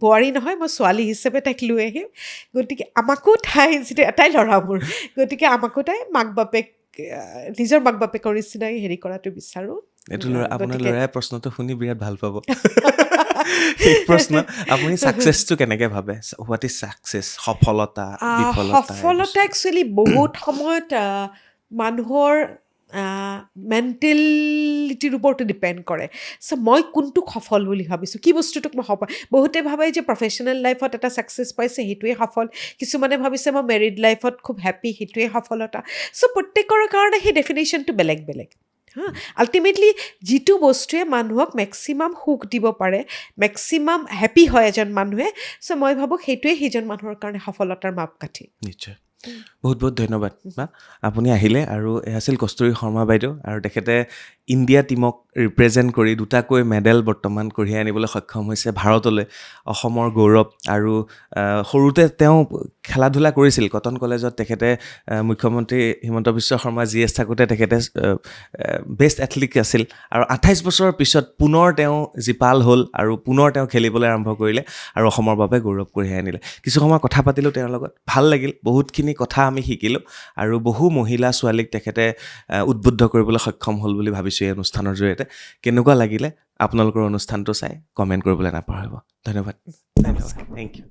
Speaker 1: বোৱাৰী নহয় মই ছোৱালী হিচাপে তাইক লৈ আহিম গতিকে আমাকো তাই যিটো এটাই ল'ৰা মোৰ গতিকে আমাকো তাই নিজৰ মাক বাপেকৰ নিচিনাই হেৰি কৰাটো বিচাৰোঁ
Speaker 2: এইটো আপোনাৰ ল'ৰাই প্ৰশ্নটো শুনি বিৰাট ভাল পাব শেষ প্ৰশ্ন আপুনি ছাকচেছটো কেনেকৈ ভাবে হোৱাট ইজ ছাকচেছ সফলতা
Speaker 1: একচুৱেলি বহুত সময়ত মানুহৰ মেণ্টেলিটিৰ ওপৰতো ডিপেণ্ড কৰে চ' মই কোনটোক সফল বুলি ভাবিছোঁ কি বস্তুটোক মই সফল বহুতে ভাবে যে প্ৰফেশ্যনেল লাইফত এটা ছাকচেছ পাইছে সেইটোৱে সফল কিছুমানে ভাবিছে মই মেৰিড লাইফত খুব হেপ্পী সেইটোৱে সফলতা চ' প্ৰত্যেকৰ কাৰণে সেই ডেফিনেশ্যনটো বেলেগ বেলেগ আল্টিমেটলি যিটো বস্তুৱে মানুহক মেক্সিমাম সুখ দিব পাৰে মেক্সিমাম হেপ্পী হয় এজন মানুহে চ' মই ভাবোঁ সেইটোৱে সেইজন মানুহৰ কাৰণে সফলতাৰ মাপকাঠি
Speaker 2: নিশ্চয় বহুত বহুত ধন্যবাদ বা আপুনি আহিলে আৰু এয়া আছিল কস্তুৰী শৰ্মা বাইদেউ আৰু তেখেতে ইণ্ডিয়া টীমক ৰিপ্ৰেজেণ্ট কৰি 2টাকৈ মেডেল বৰ্তমান কঢ়িয়াই আনিবলৈ সক্ষম হৈছে ভাৰতলৈ অসমৰ গৌৰৱ আৰু সৰুতে তেওঁ খেলা ধূলা কৰিছিল কটন কলেজত তেখেতে মুখ্যমন্ত্ৰী হিমন্ত বিশ্ব শৰ্মা GS থাকোঁতে তেখেতে বেষ্ট এথলিট আছিল আৰু 28 বছৰৰ পিছত পুনৰ তেওঁ জীপাল হ'ল আৰু পুনৰ তেওঁ খেলিবলৈ আৰম্ভ কৰিলে আৰু অসমৰ বাবে গৌৰৱ কঢ়িয়াই আনিলে কিছু সময় কথা পাতিলোঁ তেওঁৰ লগত ভাল লাগিল বহুতখিনি কথা আমি শিকিলোঁ আৰু বহু মহিলা ছোৱালীক তেখেতে উদ্বুদ্ধ কৰিবলৈ সক্ষম হ'ল বুলি ভাবিছোঁ এই অনুষ্ঠানৰ জৰিয়তে কেনেকুৱা লাগিলে আপোনালোকৰ অনুষ্ঠানটো চাই কমেণ্ট কৰিবলৈ নাপাহৰিব ধন্যবাদ থেংক ইউ